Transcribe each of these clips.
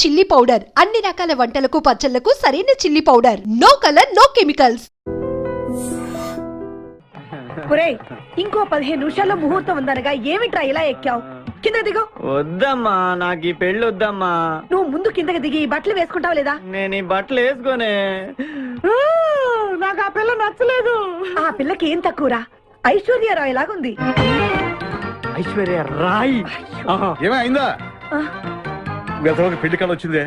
Chilli powder అన్ని రకాల వంటలకు పచ్చళ్లకు సరైన chilli powder. No colour no chemicals. ఇంకో 15 నిమిషాల్లో ముహూర్తం ఉందనగా ఏమిట్రా ఇలా ఎక్కావు? కింద దిగు. వద్దమ్మా, నాకు ఈ పెళ్లి వద్దమ్మా. నువ్వు ముందు కిందకి దిగి ఈ బట్టలు వేసుకుంటావు లేదా? నేను ఈ బట్టలు వేసుకోనే. నాకు ఆ పిల్ల నచ్చలేదు. ఆ పిల్లకి ఏం తక్కువరా? ఐశ్వర్యరాయ్ లాగుంది. ఐశ్వర్య రాయ్ ఏమైందా? పెళ్లి కాలం వచ్చిందే.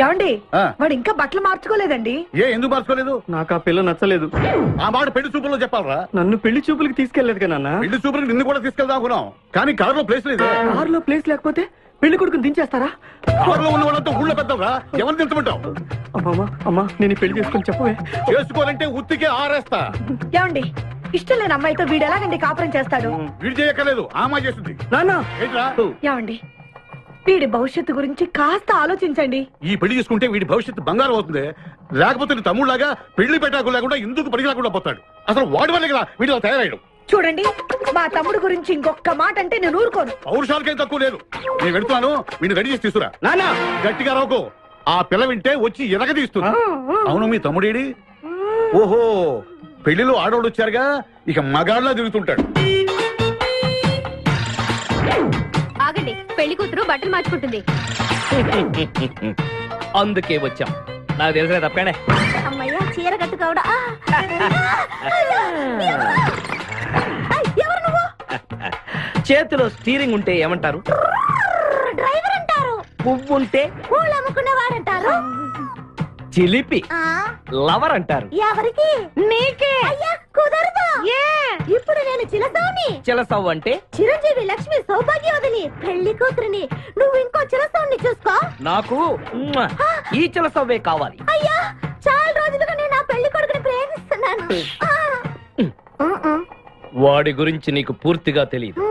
ఏమండి, వాడు ఇంకా బట్టలు మార్చుకోలేదండి. ఎందుకు మార్చుకోలేదు? నాకు ఆ పిల్ల నచ్చలేదు. ఆ మాట పెళ్లి చూపుల్లో చెప్పాలరా. నన్ను పెళ్లి చూపులకి తీసుకెళ్లేదు కదా. పెళ్లి చూపులకి నిన్ను కూడా తీసుకెళ్దాం అనుకున్నాం, కానీ కారులో ప్లేస్ లేదు. కారులో ప్లేస్ లేకపోతే పెళ్లి కొడుకుని దించేస్తారా? కారులో ఉన్న వాళ్ళంతా ఊళ్ళో పెద్దవరా, ఎవరిని దించమంటావు? అమ్మా, నేను పెళ్లి చేసుకుని చెప్పవే. చేసుకోవాలంటే ఉత్తికే ఆరేస్తా. ఏమండి, ఇష్టం లేని అమ్మాయితో వీడు ఎలాగండి కాపురం చేస్తాడు? వీడు చేయక్కర్లేదు, ఆ అమ్మాయి చేస్తుంది. ఏమండి, వీడి భవిష్యత్తు గురించి కాస్త ఆలోచించండి. ఈ పెళ్లి చేసుకుంటే వీడి భవిష్యత్తు బంగారం అవుతుంది. లేకపోతే నీ తమ్ముళ్లాగా పెళ్లి పెట్టాకు లేకుండా ఎందుకు పనికి రాకుండా పోతాడు. అసలు వాడి వల్లే కదా వీడిలో తయారయ్యడం. చూడండి, మా తమ్ముడు గురించి ఇంకొక మాట అంటే నేను ఊరుకోను. పౌరుషాలకేం తక్కువ లేదు. నేను వెళ్తున్నాను, వీడిని రెడీ చేసి తీసుకురా. నాన్న గట్టిగా రావుకో, ఆ పిల్ల వింటే వచ్చి ఎరగదీస్తుంది. అవును, మీ తమ్ముడేడి? ఓహో, పెళ్లిలో ఆడవాళ్ళు వచ్చారుగా, ఇక మగాళ్ళ తిరుగుతుంటాడు. ఆగండి, పెళ్లి కూతురు బట్టలు మార్చుకుంటుంది. అందుకే వచ్చాం. నాకు తెలిసిన తప్పనే. అమ్మయ్య, చీర కట్టుకోవడా? ఎవరు నువ్వు? చేతిలో స్టీరింగ్ ఉంటే ఏమంటారు? డ్రైవర్ అంటారు. పువ్వు ఉంటే పూలు అమ్ముకునేవాడంటారు. చిలిపి లవర్ అంటారు. ఎవరికి? నీకే. అయ్యా కుదరదు. ఇప్పుడు నేను చిలసౌని. చిలసౌ అంటే చిరంజీవి లక్ష్మి సౌభాగ్యవతిని, పెళ్లి కూతురిని. నువ్వు ఇంకో చిలసౌని చూసుకో. నాకు ఈ చిలసవ్వే కావాలి. అయ్యా, చాలా రోజులుగా నేను ఆ పెళ్లి కొడుకుని ప్రేమిస్తున్నాను. వాడి గురించి నీకు పూర్తిగా తెలియదు.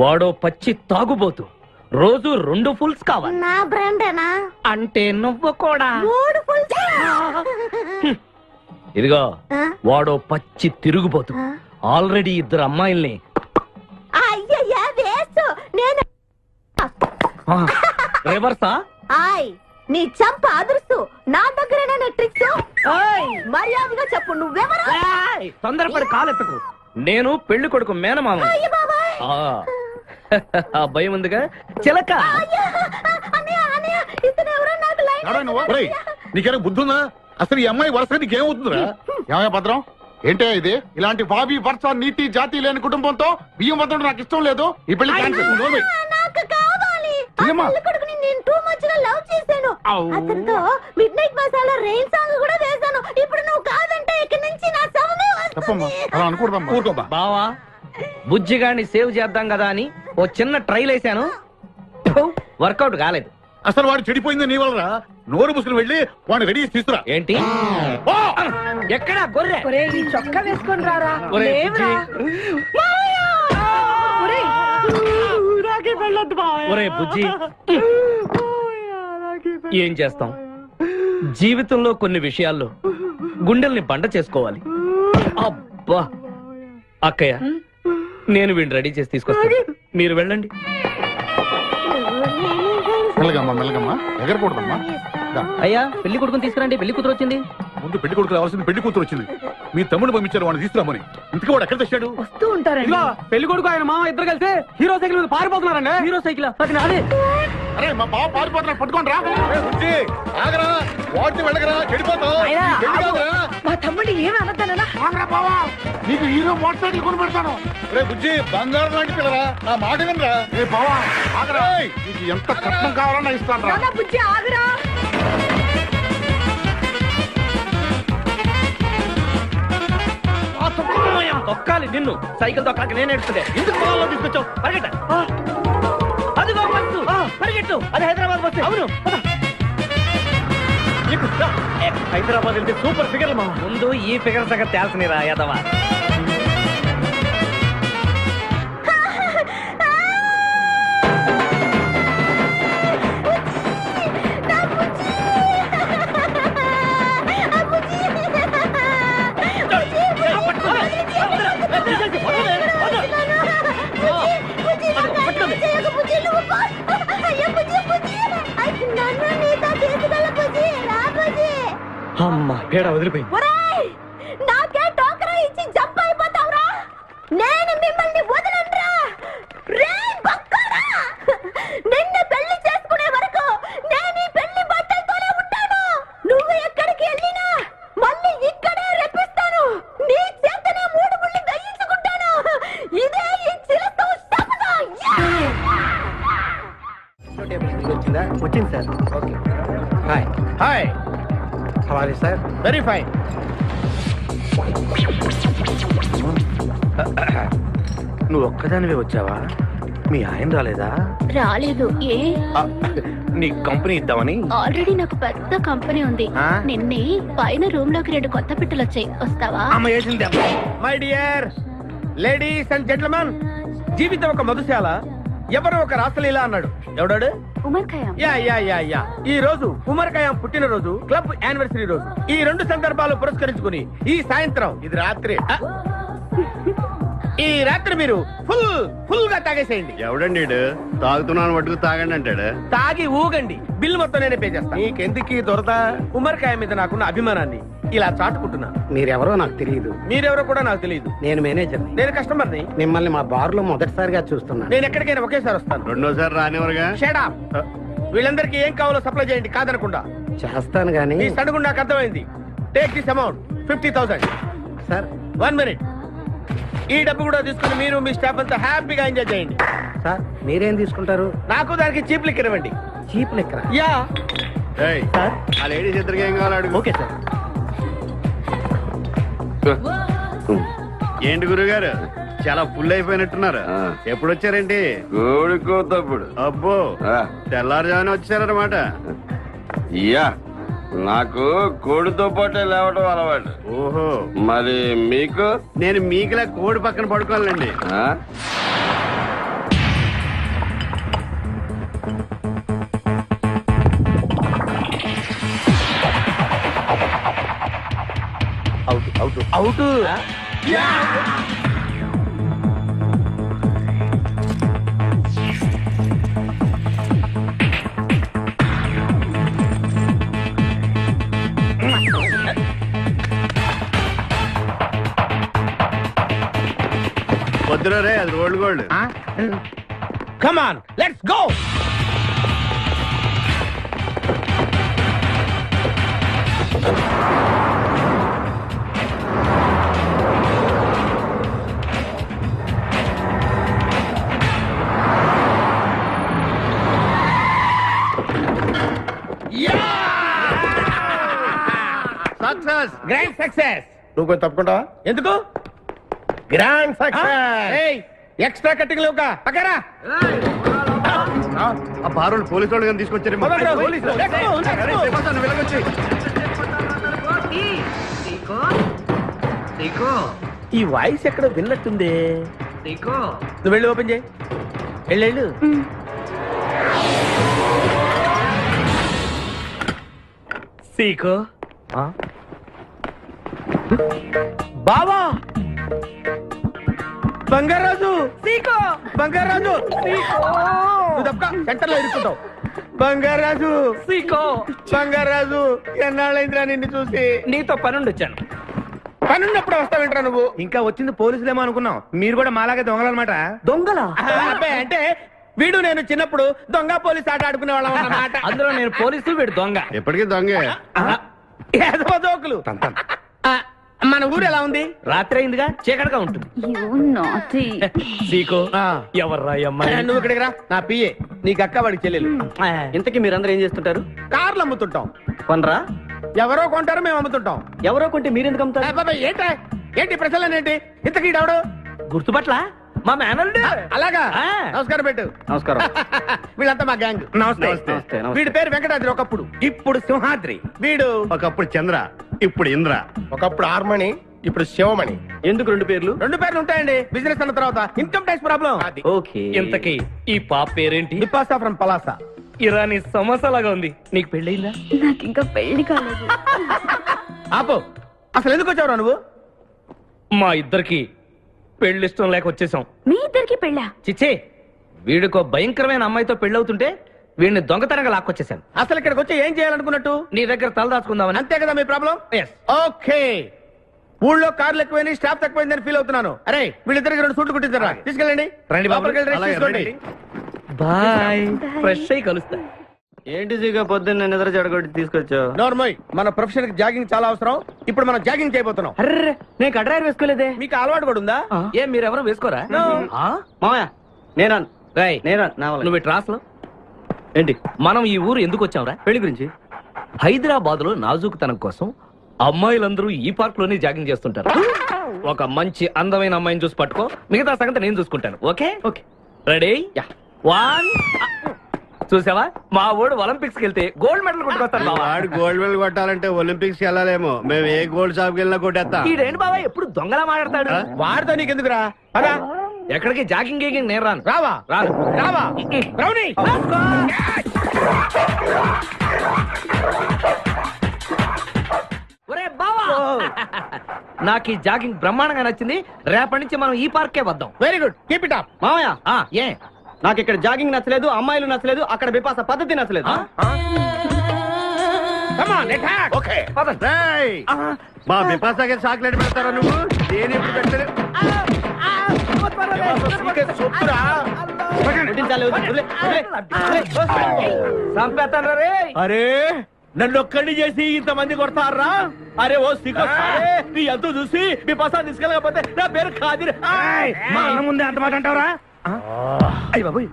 వాడో పచ్చి తాగుబోతు. రోజు 2 ఫుల్స్ కావాలి. నా బ్రాండేనా? అంటే నువ్వు కూడా 3 ఫుల్స్. ఇదిగో, వాడో పచ్చి తిరుగుబోతు. ఆల్రెడీ 2 అమ్మాయిల్ని. అయ్యయ్యా, వేస్ట్. నేను రివర్సా? ఆయ్, నీ చంప అదురుస్తూ నా దగ్గరేనా ట్రిక్స్? మర్యాదగా చెప్పు, నువ్వెవరు? తొందరపడి కాలెత్తకు. నేను పెళ్లి కొడుకు మేనమామ. ఆ భయం ఉందిగా చిలక. నీకేనా బుద్ధుందా? అసలు ఈ అమ్మాయి వరుస నీకేమవుతుందిరా? ఏమయ్య భద్రం, ఏంటే ఇది? ఇలాంటి బాబీ వరుస నీతి జాతి లేని కుటుంబంతో బియ్యం వద్ద నాకు ఇష్టం లేదు. ఈ పెళ్లి క్యాన్సిల్. నేను టూ మచ్ గా లవ్ చేశాను. అతనితో mid night masala rain song కూడా వేశాను. ఇప్పుడు నువ్వు కాదంటే ఇక్కడి నుంచి నా శవమే వస్తుంది. బావా, బుజ్జిగాని సేవ్ చేద్దాం కదా అని ఓ చిన్న ట్రైల్ వేసాను, వర్కౌట్ కాలేదు. అసలు వాడు చెడిపోయింది నీ వల్లరా. నోరు ముసుకుని వెళ్ళి వాడిని రెడీ చేసి తీసుకురా. ఏంటి? ఎక్కడా గొర్రె? ఈ చొక్కా వేసుకొని రారా. ఒరే బుజ్జి, ఏం చేస్తాం? జీవితంలో కొన్ని విషయాల్లో గుండెల్ని బండ చేసుకోవాలి. అబ్బా, అక్కయ్య, నేను వీడిని రెడీ చేసి తీసుకొస్తాను, మీరు వెళ్ళండి. మెల్లగమ్మా, ఎగరకూడదమ్మా. అయ్యా, పెళ్లి కొడుకుని తీసుకురండి, పెళ్లి కూతురు వచ్చింది. ముందు పెళ్లి కొడుకు రావాల్సింది, పెళ్లి కూతురు వచ్చింది. మీ తమ్ముడు పంపించారు వాడిని తీసుకురామని. ఇంతకీ వాడు ఎక్కడ తెచ్చాడు? వస్తూ ఉంటారండి. పెళ్లి కొడుకు ఆయన మామ ఇద్దరు కలిసి హీరో సైకిల్ మీద పారిపోతున్నారండి. హీరో సైకిల్ అది నాదే. అరే, మా బావ పారిపోతున్నాడు, పట్టుకోండి రా. ఆగరా, వాడిని వెళ్ళగరా, చెడిపోతావు. మా తమ్ముడు ఏమి అనద్దనా? నీకు హీరో మోటార్ సైకిల్ కొని పెడతాను. రే బుజ్జి, బంగారం లాంటి పిల్లరా, నా మాట వినరా. రే బావా, ఆగరా, నీకు ఎంత కట్నం కావాలన్నా ఇస్తాను రా. బుజ్జి ఆగరా. తొక్కాలి నిన్ను, సైకిల్ తొక్కాక నేను ఎడుతుండే. ఎందుకు పొలంలో తీసుకొచ్చావు? పరిగెట్ట. అదిగో బస్సు, పరిగెట్టు. అది హైదరాబాద్ బస్సు. అవును, హైదరాబాద్ వెళ్తే సూపర్ ఫిగర్. మా ముందు ఈ ఫిగర్ సగం తేల్సనిరా యాదవా. అమ్మా పేడ వదిలిపోయింది. ఒరేయ్ నాకే టోకరా ఇచ్చి జంప్ అయిపోతావురా, నేను మిమ్మల్ని వదలనురా. రే బక్కరా, నిన్ను పెళ్లి చేసుకునే వరకు నేను ఈ పెళ్లి బట్టలతోనే ఉంటాను. నువ్వు ఎక్కడికి వెళ్ళినా మళ్ళీ ఇక్కడే రెప్పిస్తాను. నీ చేతనే 3 ముళ్ళు దయించుకుంటాను. ఇదే ఈ చిలతో శపథం. వచ్చింది sir. Okay hi hi, how are you sir? Very fine. నువ్వు ఒక్కదానివే వచ్చావా? మీ ఆయన రాలేదా? రాలేదు. ఏ నీ కంపెనీ ఇద్దామని. ఆల్రెడీ నాకు పెద్ద కంపెనీ ఉంది. ఆ? నిన్నే పైన రూమ్ లోకి 2 కొత్త పిట్టలు వచ్చాయి, వస్తావా? అమ్మ వేసింది. My dear ladies and gentlemen, జీవితం ఒక మధుశాల, ఎవరు ఒక రాసలీల అన్నాడు. ఎవడాడు? Omar Khayyam. Yeah yeah yeah yeah ఈ రోజు ఉమర్ ఖయాం పుట్టినరోజు, క్లబ్ యానివర్సరీ రోజు. ఈ 2 సందర్భాలు పురస్కరించుకుని ఈ సాయంత్రం, ఇది రాత్రి. ఈ రాత్రి మీరు ఫుల్ గా తాగేసేయండి. ఎవడండి ఈడు? తాగుతున్నాను మట్టుకు తాగండి అంటాడు. తాగి ఊగండి, బిల్లు మొత్తం నేనే పే చేస్తాను. నీకెందుకు దొరద? ఉమర్ ఖయాం మీద నాకున్న అభిమానాన్ని ఇలా చాటుకుంటున్నాను. మీరెవరో నాకు తెలియదు. మీరెవరో కూడా నాకు తెలియదు. నేను మేనేజర్ని. నేను కస్టమర్ని. మిమ్మల్ని మా బార్ లో మొదటిసారిగా చూస్తున్నాను. నేను ఎక్కడికైనా ఒకేసారి వస్తాను. రెండోసారి రానివరుగా. Shut up. వీళ్ళందరికీ ఏం కావాలో సప్లై చేయండి, కాదనకుండా. చేస్తాను గానీ ఈ సడుగు నాకు అర్థమైంది. Take this amount 50,000. Sir 1 minute. ఈ డబ్బు కూడా తీసుకుని మీరు మీ స్టాఫ్ అంతా హ్యాపీగా ఎంజాయ్ చేయండి. సార్ మీరేం తీసుకుంటారు? నాకు దానికి చీప్ లిక్కర్ ఇవ్వండి. చీప్ లెక్కరా? యా ఏయ్, సార్ ఆ లేడీస్ ఇద్దరికి ఏం కావాలి అడుగు. Okay sir. ఏంటి గురుగారు, చాలా ఫుల్ అయిపోయినట్టున్నారు. ఎప్పుడు వచ్చారేంటి? కోడికోతప్పుడు అబ్బో, తెల్లారుజామున వచ్చారన్నమాట. యా నాకు కోడితో పాటే లేవడం అలవాటు. ఓహో, మరి మీకు? నేను మీకులా కోడి పక్కన పడుకోవాలండి. ఆ? అవుట్. వద్దురా రే, అది rolled gold. Come on, let's go. Success, grand success. నువ్వు కొంచెం తప్పుకుంటావా? ఎందుకు? Grand success. ఎక్స్ట్రా కట్టింగ్ లేవుగా పక్కరా. ఆ బారులు పోలీసు వాళ్ళు కానీ తీసుకొచ్చారు. ఈ వాయిస్ ఎక్కడో విన్నట్టుంది. నువ్వు వెళ్ళి ఓపెన్ చేయి. వెళ్ళు. సీకో బావా, బంగారాజు. సీకో బంగారాజు. నువ్వు తప్ప సెంటర్ లో ఇరుక్కుంటావు. బంగారాజు. సీకో బంగారాజు, ఎన్నాళ్ళైందిరా నిన్ను చూసి. నీతో పనుండి వచ్చాను. పనున్నప్పుడు వస్తావేంట్రా నువ్వు? ఇంకా వచ్చింది పోలీసులేమో అనుకున్నాం. మీరు కూడా మాలాగే దొంగలన్నమాట. దొంగలా? అబ్బాయి అంటే వీడు నేను చిన్నప్పుడు దొంగ పోలీస్ ఆట ఆడుకునే వాళ్ళం అన్నమాట. అందులో నేను పోలీసు, వీడు దొంగ. ఎప్పటికీ దొంగే. ఏదో జోకులు. మన ఊరు ఎలా ఉంది? రాత్రి అయిందిగా, చీకటిగా ఉంటుంది. సీకో ఎవర్రా అమ్మాయి? నువ్వు ఇక్కడికి రా, నా పిఏ. నీకు అక్క, వాడికి చెల్లెలు. ఇంతకీ మీరందరూ ఏం చేస్తుంటారు? కార్లు అమ్ముతుంటాం. కొనరా? ఎవరో కొంటారు, మేము అమ్ముతుంటాం. ఎవరో కొంటే మీరెందుకు అమ్ముతారు? ఏంటి ప్రశ్నలేంటి? ఇంతకీ డవడు గుర్తుపట్ల మా మేనల్డ్. అలాగా? ఆ. నమస్కారం పెట్టు. నమస్కారం. వీళ్ళంతా మా గ్యాంగ్. నమస్తే. నమస్తే. వీడి పేరు వెంకటాద్రి, ఒకప్పుడు. ఇప్పుడు సింహాద్రి. వీడు ఒకప్పుడు చంద్ర, ఇప్పుడు ఇంద్ర. ఒకప్పుడు ఆర్మణి, ఇప్పుడు శివమణి. ఎందుకు 2 పేర్లు? 2 పేర్లు ఉంటాయండి. బిజినెస్ అన్న తర్వాత ఇన్కమ్ ట్యాక్స్ ప్రాబ్లం. ఓకే. ఇంతకీ ఈ పాప పేరేంటి? నిపాసా ఫ్రమ్ పలాస. ఇరానీ సమోసాలాగా ఉంది. నీకు పెళ్ళయిందా? నాకు ఇంకా పెళ్లి కాలేదు. ఆపు, అసలు ఎందుకు వచ్చావురా నువ్వు? మా ఇద్దరికి పెళ్లిష్టం లేక వచ్చేసాం. మీ ఇద్దరికి పెళ్ళా? చిచ్చే, వీడికో భయంకరమైన అమ్మాయితో పెళ్ళవుతుంటే వీడిని దొంగతనంగా లాక్కొచ్చేసాను. అసలు ఇక్కడికి వచ్చి ఏం చేయాలనుకున్నట్టు? నీ దగ్గర తలదాచుకుందామని. అంతే కదా మీ ప్రాబ్లం? Yes. ఓకే. ఊళ్ళో కార్లు ఎక్కువైంది, స్టాఫ్ తక్కువైందని ఫీల్ అవుతున్నాను. అరే వీళ్ళిద్దరికి 2 సూట్లు కుట్టించారా? తీసుకెళ్ళండి. రండి బాబు. లోపలికి వెళ్ళి rest తీసుకోండి. బాయ్. ఫ్రెష్ అయ్యి కలుస్తా. ఏంటి సీగా పొద్దున్న నిద్ర చెడగొట్టి తీసుకొచ్చావు? నోర్మోయ్, మన ప్రొఫెషన్ కి జాగింగ్ చాలా అవసరం. ఇప్పుడు మనం జాగింగ్ చేయబోతున్నాం. అర్రే, నేను కడ్రాయర్ వేసుకోలేదే. మీకు అలవాటు కూడా ఉందా? ఏం మీరెవరు వేసుకోరా? మామయ్య నేనా రేయ్, నేనా నా వల్ల. నువ్వు ట్రాస్లో ఏంటి? మనం ఈ ఊరు ఎందుకు వచ్చాంరా? పెళ్లి గురించి. హైదరాబాద్ లో నాజూకుతనం కోసం అమ్మాయిలందరూ ఈ పార్క్ లోనే జాగింగ్ చేస్తుంటారు. ఒక మంచి అందమైన అమ్మాయిని చూసి పట్టుకో, మిగతా సంగతి నేను చూసుకుంటాను. Okay okay. రెడీ? 1. చూసావా, మా ఊడు ఒలింపిక్స్ కి వెళ్తే గోల్డ్ మెడల్ కొట్టుకొస్తాను బావా. వాడు గోల్డ్ మెడల్ కొట్టాలంటే ఒలింపిక్స్ వెళ్ళాలేమో. మేము ఏ గోల్డ్ షాప్ కి వెళ్ళినా కొట్టేస్తాం. ఈడేంటి బావా ఎప్పుడు దొంగలా మాట్లాడతాడు? వాడితో నీకెందుకురా? అరా ఎక్కడికి జాగింగ్ గీగింగ్ నేను రాను. రావా రాను. రావా రౌడీ. ఒరే బావా, నాకు ఈ జాగింగ్ బ్రహ్మాండంగా నచ్చింది. రేపటి నుంచి మనం ఈ పార్కే వద్దాం. Very good, keep it up. మామయ్య ఏ నాకు ఇక్కడ జాగింగ్ నచ్చలేదు, అమ్మాయిలు నచ్చలేదు, అక్కడ బిపాస పద్ధతి నచ్చలేదు. Come on attack. ఓకే మా బిపాసాకి చాక్లెట్ పెడతారా నువ్వు? నేను ఎప్పుడు పెట్టలేదు. సొత్తురా. చంపేస్తాను రే. అరే నన్ను ఒక్కడిని చేసి ఇంతమంది కొడతారా? అరే ఓ సిగ్గు, నీ ఎంతో చూసి మీ పసా తీసుకెళ్ళకపోతే నా పేరు ఖాదిర్. మా అన్న ముందే అంత మాట అంటావరా? అయ్య బాబోయ్,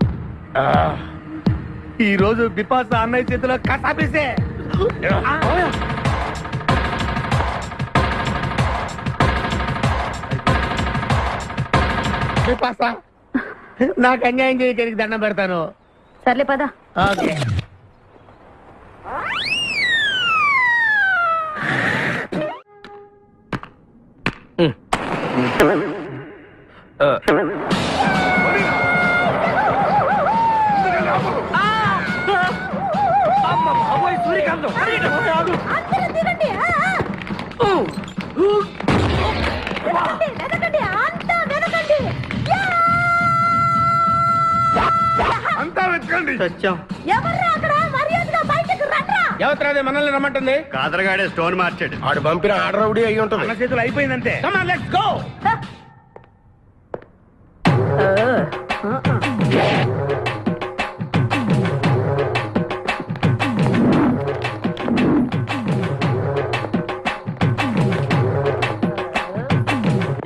ఈ రోజు బిపాస అన్నయ్య చేతిలో కసాపిసే. బిపాస, నాకు అన్యాయం చేయడానికి దండం పెడతాను. సర్లే పద. ఓకే. సూర్యకాంతం అందరూ దిగండి. వెనకండి, అంతా వెనకండి. అంతా వెతకండి. సత్యం. ఎవర్రా అక్కడ? మర్యాదగా బయటకు రండ్రా. ఎవరిది మనల్ని రమ్మంటుంది? కాదరగాడే స్టోన్ మార్చాడు. ఆడు పంపిన ఆర్డర్ రౌడీ అయ్యి ఉంటుంది. మన చేతులు అయిపోయిందంటే. Come on, let's go.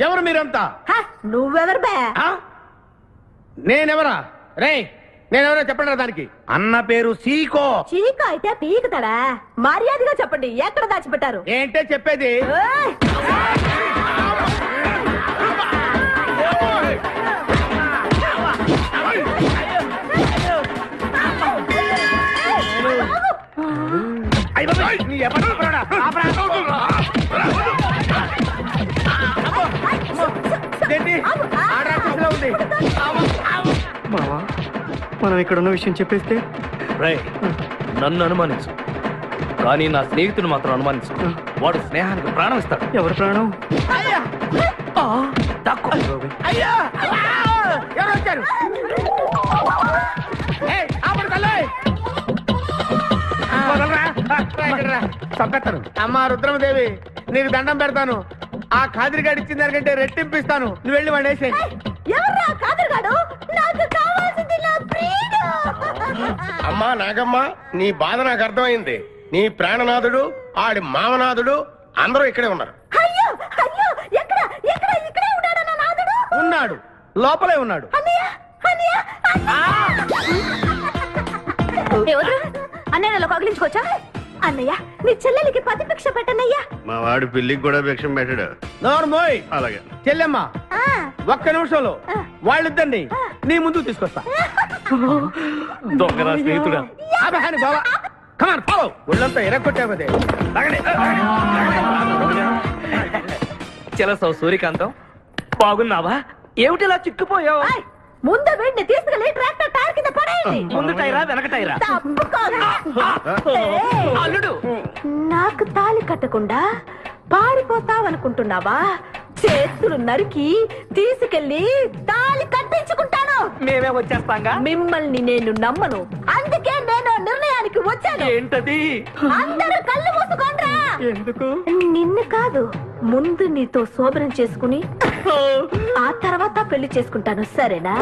ఎవరు మీరంతా? నువ్వెవరు బే? నేనెవరా? రే నేనెవరో చెప్పండి దానికి. అన్న పేరు సీకో. చీక అయితే పీకుతాడా? మర్యాదగా చెప్పండి, ఎక్కడ దాచిపెట్టారు? ఏంటే చెప్పేది? ఏయ్! నీ ఎప్పుడు పడరా? ఏంటి? ఆడరాక్షసులా ఉంది. మావా మనం ఇక్కడ ఉన్న విషయం చెప్పేస్తే? రేయ్, నన్ను అనుమానించు, కానీ నా స్నేహితుడు మాత్రం అనుమానించు. వాడు స్నేహానికి ప్రాణం ఇస్తాడు. ఎవరి ప్రాణం? అయ్యా! తక్కువ అయ్యా! ఎవరు వచ్చారు? ఏయ్, ఆపడు కళ్ళు! వదలరా. ఇక్కడ రా. చంపేస్తాను. అమ్మా రుద్రమదేవి, నీకు దండం పెడతాను. ఆ ఖాదిరిగాడు ఇచ్చిన దానికంటే రెట్టింపిస్తాను. నువ్వు వెళ్ళి వాడు వేసేయ్. ఎవర్రా కాదరగాడు? నాకు కావాల్సింది నా ప్రియుడు. అమ్మా నాగమ్మ, నీ బాధ నాకు అర్థమైంది. నీ ప్రాణనాథుడు, ఆడి మామనాథుడు అందరూ ఇక్కడే ఉన్నారు. అయ్యో అయ్యో, ఎక్కడ ఎక్కడ? ఇక్కడే ఉన్నాడు నా నాదుడు. ఉన్నాడు, లోపలే ఉన్నాడు. అన్నయ్య అన్నయ్య అన్నయ్య నన్ను కగిలించుకోవచ్చా? అన్నయ్య నీ చెల్లెలికి పతి భిక్ష పెట్టన్నయ్యా. మా వాడు పిల్లికి కూడా భిక్షం పెట్టాడు. నోర్మోయ్. అలాగే. చెల్లెమ్మ, ఒక్క నిమిషంలో వాళ్ళిద్దరిని నీ ముందుకు తీసుకొస్తా. దొంగరా స్నేహితుడా. అబ్బా బావా, కమాన్ ఫాలో. ఒళ్ళంతా ఎరగొట్టావదే. చెలసో సూర్యకాంతం, బాగున్నావా? ఏమిటిలా చిక్కుపోయావు? ఏయ్, ముందు వీడిని తీసుకెళ్లి ట్రాక్టర్ టైర్ కింద పడేయండి. ముందు టైరా వెనక టైరా? తప్పుకోగా. ఏయ్, అల్లుడు, నాకు తాళి కట్టకుండా పారిపోతావనుకుంటున్నావా? చేతులు నరికి తీసుకెళ్లి తాళి కట్టించుకుంటాను. మేమే వచ్చేస్తాంగా. మిమ్మల్ని నేను నమ్మను, అందుకే వచ్చాను. ఏంటది? అందరూ కళ్ళు మూసుకోండ్రా. ఎందుకు? నిన్ను కాదు, ముందు నీతో శోభనం చేసుకుని ఆ తర్వాత పెళ్లి చేసుకుంటాను, సరేనా?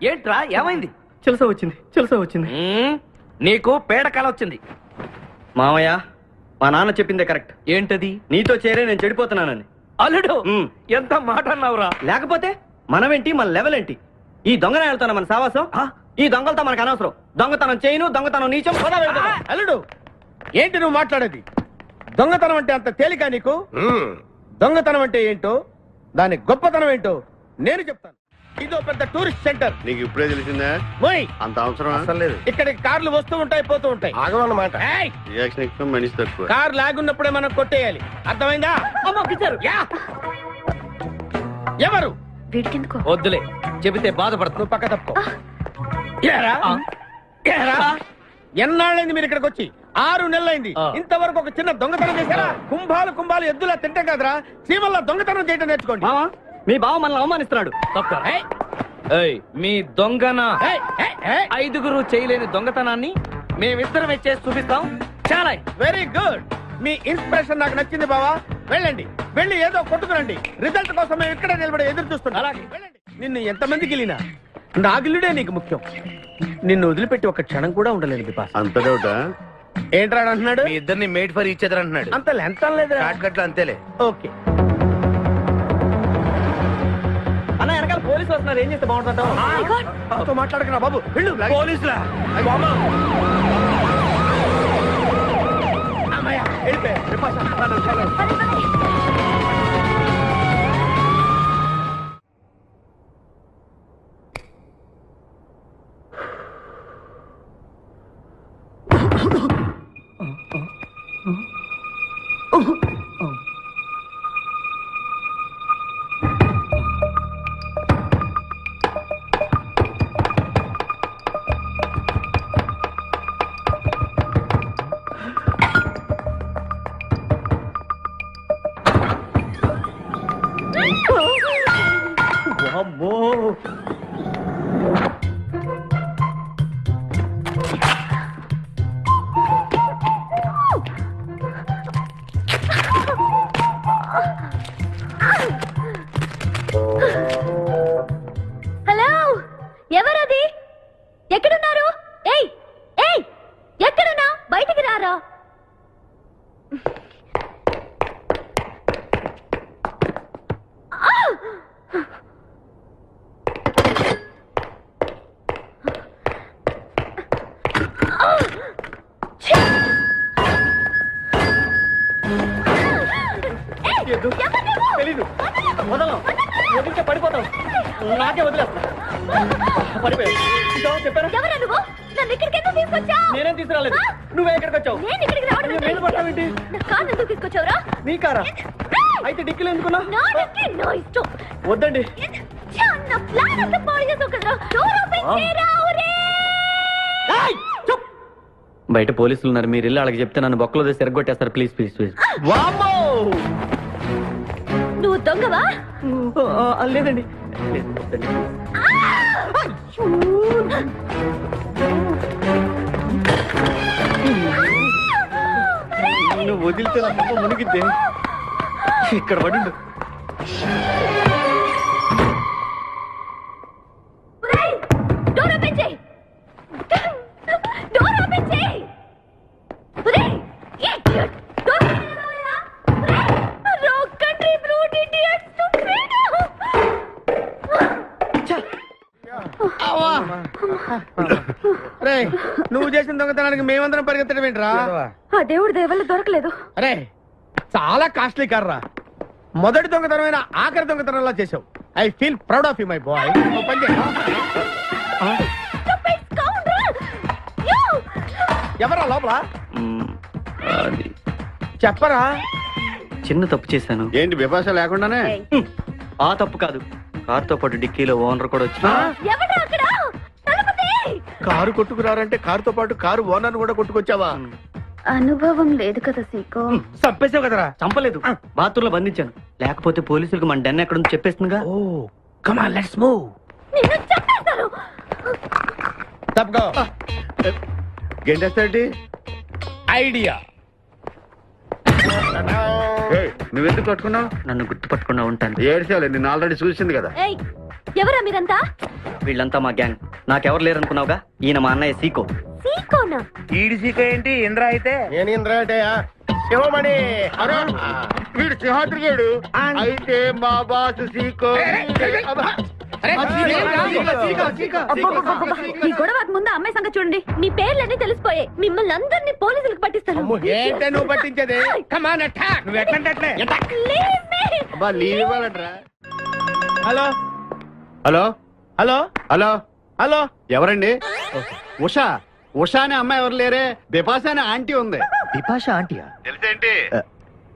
ఏంట్రా ఏమైంది? తెలుసా వచ్చింది. నీకు పేడకాల వచ్చింది. మామయ్య, మా నాన్న చెప్పిందే కరెక్ట్. ఏంటది? నీతో చేరే నేను చెడిపోతున్నానని. అల్లుడు ఎంత మాట అన్నావురా? లేకపోతే మనమేంటి, మన లెవెల్ ఏంటి? ఈ దొంగనే వెళ్తాను మన సావాసం. ఈ దొంగలతో మనకు అనవసరం. దొంగతనం చేయను, దొంగతనం నీచం. అల్లుడు, ఏంటి నువ్వు మాట్లాడేది? దొంగతనం అంటే అంత తేలిక నీకు? దొంగతనం అంటే ఏంటో, దాని గొప్పతనం ఏంటో నేను చెప్తాను. ఇదో పెద్ద టూరిస్ట్ సెంటర్. నీకు ఇప్పుడే తెలిసిందా? ఓయ్, అంత అవసరం అసలు లేదు. ఇక్కడికి కార్లు వస్తూ ఉంటాయి, పోతూ ఉంటాయి. ఆగమన్నమాట. ఏయ్, రియాక్షన్ ఎక్కువ, మనిషి తక్కువ. కార్ లాగున్నప్పుడే మనం కొట్టేయాలి, అర్థమైందా? యా. ఎవరు? వీడికెందుకో వద్దులే, చెబితే బాధపడుతు. నువ్వు పక్క తప్పుకో. ఏరా? ఏరా? ఎన్నాళ్ళైంది మీరు ఇక్కడికి వచ్చి? 6 నెలలైంది. ఇంతవరకు ఒక చిన్న దొంగతనం చేశారా? కుంభాలు ఎద్దులా తింటాం కదరా, చీమల్లా దొంగతనం చేయటం నేర్చుకోండి. మామ, మీ బావ మనల్ని అవమానిస్తున్నాడు. మీ దొంగన ఏయ్, ఏయ్, ఏయ్. 5గురు చేయలేని దొంగతనాన్ని మేమిద్దరం చేసి చూపిస్తాం. చాలా వెరీ గుడ్. మీ ఇన్స్పిరేషన్ నాకు నచ్చింది బావా. వెళ్ళండి, వెళ్ళి ఏదో కొట్టుకురండి. రిజల్ట్ కోసం మేము ఇక్కడే నిలబడి ఎదురు చూస్తున్నాం. అలాగే వెళ్ళండి. నిన్ను ఎంతమంది గిలినా నా గిల్లుడే నీకు ముఖ్యం. నిన్ను వదిలిపెట్టి ఒక క్షణం కూడా ఉండలేను బిపాస్. అంత డౌటా? ఏంట్రా అంటున్నాడు? మీ ఇద్దరిని మేడ్ ఫర్ ఈచ్ అదర్ అంటున్నాడు. అంత లెంత లేదు. షార్ట్ అంతేలే. ఓకే. అన్న, వెనకాల పోలీసులు వస్తున్నారు. ఏం చేస్తే బాగుంటుంటావు? మాట్లాడకరా బాబు, వెళ్ళు. పోలీసులా? అమ్మయ్య, వెళ్ళిపోయా. బిపాస్, హలో, ఎవరది? ఎక్కడున్నారు? ఏయ్ ఏయ్, ఎక్కడున్నా? బయటికి రారా. తెలీదు. వదలం. వదిలితే పడిపోతాం. నాకే వదిలేస్తా. పడిపోయావు. చెప్పారా? ఎవరా నువ్వు? నన్ను ఇక్కడికి ఎందుకు తీసుకొచ్చావు? నేనేం తీసుకురాలేదు. నువ్వే ఎక్కడికి వచ్చావు? నేను ఇక్కడికి రావడం నేను పట్టావేంటి? నా కారు ఎందుకు తీసుకొచ్చావురా? నీ కారా? అయితే డిక్కీలు ఎందుకున్నా? నా డిక్కీ నా ఇష్టం. వద్దండి. నా ప్లాన్ అంతా పాడు చేసావు కదరా. డోర్ ఓపెన్ చేయరా. బయట పోలీసులు ఉన్నారు. మీరు వెళ్ళి వాళ్ళకి చెప్తే నన్ను బొక్కలో తీసి ఎరగొట్టేస్తారు. Please please please. నువ్వు దొంగవా? లేదండి. నువ్వు వదిలితే నా తప్ప మునిగిద్దే. ఇక్కడ పడిండు. డోర్ ఓపెన్ చేయి. డోర్ ఓపెన్ చేయి. Idiot. Door wrong country brute idiot. నువ్వు చేసిన దొంగతనానికి మేమందరం పరిగెత్తడం ఏంట్రా? ఆ దేవుడి దయవల్ల దొరకలేదు. అరే, చాలా కాస్ట్లీ కార్రా. మొదటి దొంగతనమైన ఆఖరి దొంగతనంలా చేసావు. I feel proud of you my boy. ఎవరా లోపల? చెప్పరా. చిన్న తప్పు చేశాను. ఏంటి విపాస లేకుండానే? ఆ తప్పు కాదు, కారుతో పాటు డిక్కీలో ఓనర్ కూడా వచ్చి ఎవడా అక్కడ? తలుపుతీ. కారు కొట్టుకురారంటే కారుతో పాటు కారు ఓనర్ కూడా కొట్టుకొచ్చావా? అనుభవం లేదు కదా సీకో. చంపేసావు కదరా? చంపలేదు, బాత్రూంలో బంధించాను. లేకపోతే పోలీసులకు మన డెన్ ఎక్కడ చెప్పేస్తుందిగా. Oh come on, let's move. నిన్ను చంపేస్తాను. తప్పుకో. గెంటేస్తాటి ఐడియా. నువ్వెందుకు పట్టుకున్నావు? నన్ను గుర్తుపట్టుకుండా ఉంటాను. ఏడ్చాలి, నిన్ను ఆల్రెడీ చూసింది కదా. ఏయ్, ఎవరా మీరంతా? వీళ్ళంతా మా గ్యాంగ్. నాకెవరు లేరనుకున్నావుగా? ఈయన మా అన్నయ్య సీకో. సీకోనా? ఈడి సీక ఏంటి? ఇంద్ర అయితే నేను ఇంద్ర అంటే శివమణి. వీడు సింహాద్రిగాడు అయితే మా బాసు సీకో. ఈ గొడవకు ముందు అమ్మాయి సంగతి చూడండి. మీ పేర్లన్నీ తెలిసిపోయాయి. మిమ్మల్ని అందరినీ పోలీసులకు పట్టిస్తాను. ఏంటే నువ్వు పట్టించేది? కమాన్ అటాక్. నువ్వు ఎట్లంటే Leave me. అబ్బా లీవ్ ఇవ్వాలంటరా. Hello hello hello hello hello. ఎవరండి? ఉషా. ఉషా అనే అమ్మాయి ఎవరు లేరే, బిపాసా అనే ఆంటీ ఉంది. బిపాషా ఆంటీయా? తెలుసేంటి?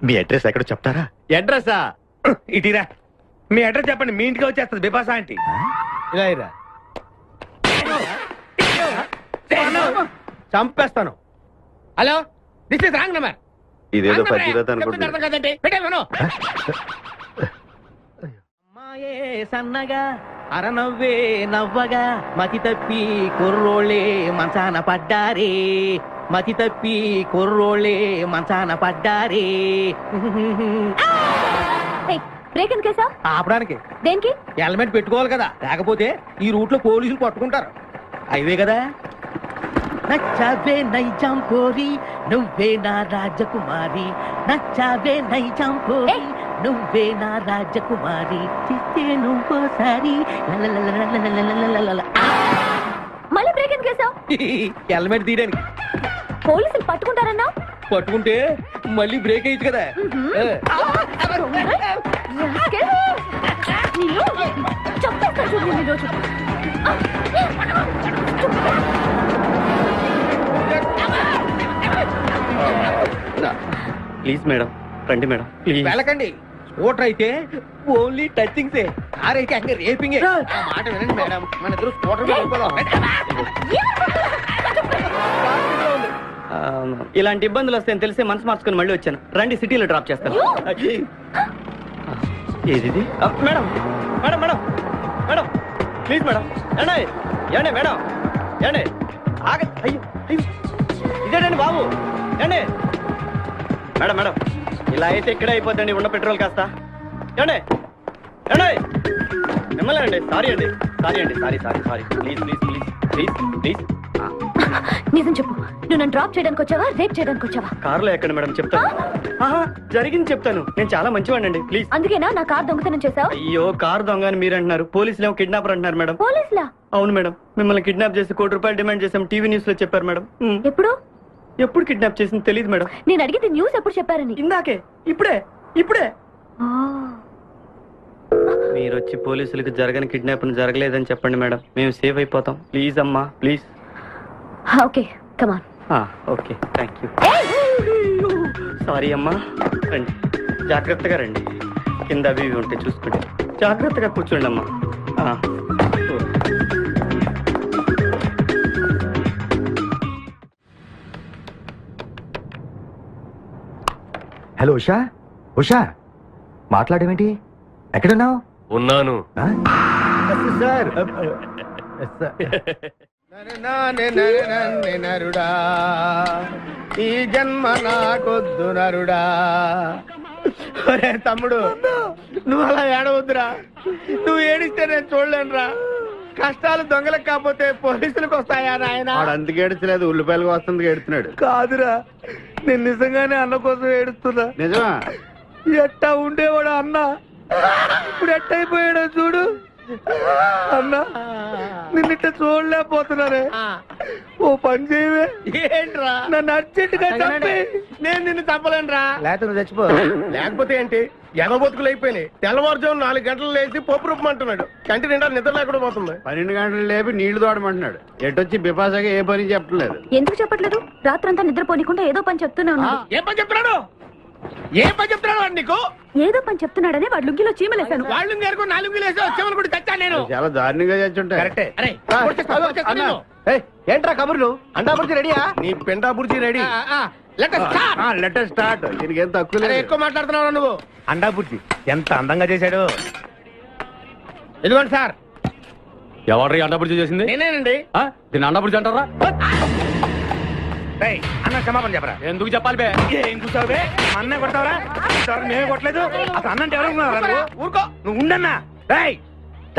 మీ అడ్రస్ ఎక్కడ చెప్తారా? అడ్రసా? ఇటీరా మీ అడ్రస్ చెప్పండి, మీ ఇంటికి వచ్చేస్తుంది బిపాసా ఆంటీ. ఇలా ఇరా. చంపేస్తాను. Hello, this is wrong number. ఇదేదో పచ్చిరత అనుకుంటున్నా. అర్థం కదండి. పెట్టేమను. అమ్మాయే సన్నగా అరనవ్వే నవ్వగా మతి తప్పి కుర్రోళ్ళే మంచాన పడ్డారే. మతి తప్పి కుర్రోళ్ళే మంచాన పడ్డారే. ఏయ్, బ్రేక్ ఎందుకు వేసావ్? ఆపడానికి దేనికి? హెల్మెట్ పెట్టుకోవాలి కదా, లేకపోతే ఈ రూట్ లో పోలీసులు పట్టుకుంటారు. అయివే కదా. నచ్చావే నైజాం కోరి నువ్వే నా రాజకుమారి. నచ్చావే నైజాం కోరి నువ్వే నా రాజకుమారి. చిస్తే నువ్వోసారి మళ్ళీ బ్రేక్ ఎందుకు వేసావ్? హెల్మెట్ తీయడానికి. పోలీసులు పట్టుకుంటారన్నా? పట్టుకుంటే మళ్ళీ బ్రేక్ అయ్యింది కదా. చంపేస్తాను చూడు నేను ఈరోజు. ప్లీజ్ మేడం, రండి మేడం, ప్లీజ్. వెళ్ళకండి. స్కూటర్ అయితే ఓన్లీ టచింగ్సే, కార్ అయితే అన్ని రేపింగే. మాట వినండి మేడం, మన ఇద్దరు స్కూటర్ మీద వెళ్ళిపోదాం. ఇలాంటి ఇబ్బందులు వస్తాయని తెలిసే మనసు మార్చుకుని మళ్ళీ వచ్చాను. రండి, సిటీలో డ్రాప్ చేస్తాను. ఏది madam? Madam madam madam please madam. ఏండి ఏండి మేడం, ఏండి ఆగ. అయ్యో అయ్యో, ఇదేనండి బాబు. ఏండి మేడం మేడం, ఇలా అయితే ఇక్కడే అయిపోద్దండి ఉన్న పెట్రోల్ కాస్త. ఏండి ఏండి మిమ్మల్ని అండి. సారీ అండి, సారీ అండి, sorry sorry sorry. Please please please please please. నిజం చెప్పు, నువ్వు నన్ను డ్రాప్ చేయడానికి వచ్చావా, రేప్ చేయడానికి వచ్చావా? కారులో ఎక్కడ మేడం, చెప్తాను. జరిగింది చెప్తాను. నేను చాలా మంచివాడినండి, ప్లీజ్. అందుకేనా నా కార్ దొంగతనం చేసావు? అయ్యో, కారు దొంగ అని మీరు అంటున్నారు, పోలీసులు ఏమో కిడ్నాపర్ అంటున్నారు మేడం. పోలీసులా? అవును మేడం, మిమ్మల్ని కిడ్నాప్ చేసి ₹1 డిమాండ్ చేసాం, టీవీ న్యూస్ లో చెప్పారు మేడం. ఎప్పుడు? ఎప్పుడు కిడ్నాప్ చేసింది తెలియదు మేడం. నేను అడిగితే న్యూస్ ఎప్పుడు చెప్పారని. ఇందాకే, ఇప్పుడే ఇప్పుడే. మీరు వచ్చి పోలీసులకు జరగని కిడ్నాప్ జరగలేదని చెప్పండి మేడం, మేము సేఫ్ అయిపోతాం. ప్లీజ్ అమ్మా, please. Okay, come on. Okay, thank you. Sorry అమ్మా, రండి, జాగ్రత్తగా రండి. కింద అవి ఇవి ఉంటే చూసుకోండి, జాగ్రత్తగా కూర్చోండి అమ్మా. హలో ఉషా. ఉషా, మాట్లాడేమిటి? ఎక్కడున్నావు? ఉన్నాను. సార్ నరుడా, ఈ జన్మ నాకొద్దు నరుడా. ఒరే తమ్ముడు, నువ్వు అలా ఏడవద్దురా. నువ్వు ఏడిస్తే నేను చూడలేనురా. కష్టాలు దొంగలకు కాకపోతే పోలీసులకు వస్తాయా నాయన? వాడు అందుకు ఏడ్చలేదు, ఉల్లిపాయలకు వస్తుంది ఏడుతున్నాడు. కాదురా, నేను నిజంగానే అన్న కోసం ఏడుస్తున్నా. నిజమా? ఎట్టా ఉండేవాడు అన్న, ఇప్పుడు ఎట్టయిపోయాడో చూడు. అన్నా, నిన్నిట్ట చూడలేకపోతున్నారే. ఓ పని చేయవే. ఏంట్రా? నన్ను అర్జెంటుగా చంపి. నేను నిన్ను చంపలేనురా. లేకపోతే నువ్వు చచ్చిపో. లేకపోతే ఏంటి, ఎగబొతుకులు అయిపోయినాయి. తెల్లవారుజాము 4 గంటలు లేచి పప్పు రూపమంటున్నాడు. కంటి నిండా నిద్ర లేకుండా పోతుంది. 12 గంటలు లేపి నీళ్లు తోడమంటున్నాడు. ఎటొచ్చి బిపాసగా ఏ పని చెప్పట్లేదు. ఎందుకు చెప్పట్లేదు? రాత్రంతా నిద్రపోనీకుండా ఏదో పని చెప్తూనే ఉన్నాడు. ఏం పని చెప్తున్నాడు? ఏం పని చెప్తున్నాడు వాడు నీకు? ఏదో పని చెప్తున్నాడని వాడు లుంగిలో చీమలేశాను. వాళ్ళు నేర్కు 4 గిలేసి వచ్చేవాళ్ళు కూడా చచ్చాను నేను. చాలా దారుణంగా చచ్చుంటాయి. కరెక్టే. ఏంట్రా కబుర్లు? అండా బుర్జీ రెడీయా? నీ పెండా బుర్జీ రెడీ. Letter start. దీనికి ఏం తక్కువ లేదు. ఎక్కువ మాట్లాడుతున్నావు నువ్వు. అండా బుర్జీ ఎంత అందంగా చేశాడు. ఇదిగోండి సార్, ఎవరు అండపుడి చేసింది? నేనేనండి. దీన్ని అండపుడి అంటారా? అన్న క్షమాపణ చెప్పరా. ఎందుకు చెప్పాలి బే? ఏం కూర్చోవు బే? మా అన్న కొడతావరా? మేమే కొట్టలేదు. అసలు అన్నంటే ఎవరు ఊరుకో. నువ్వు ఉండన్నా.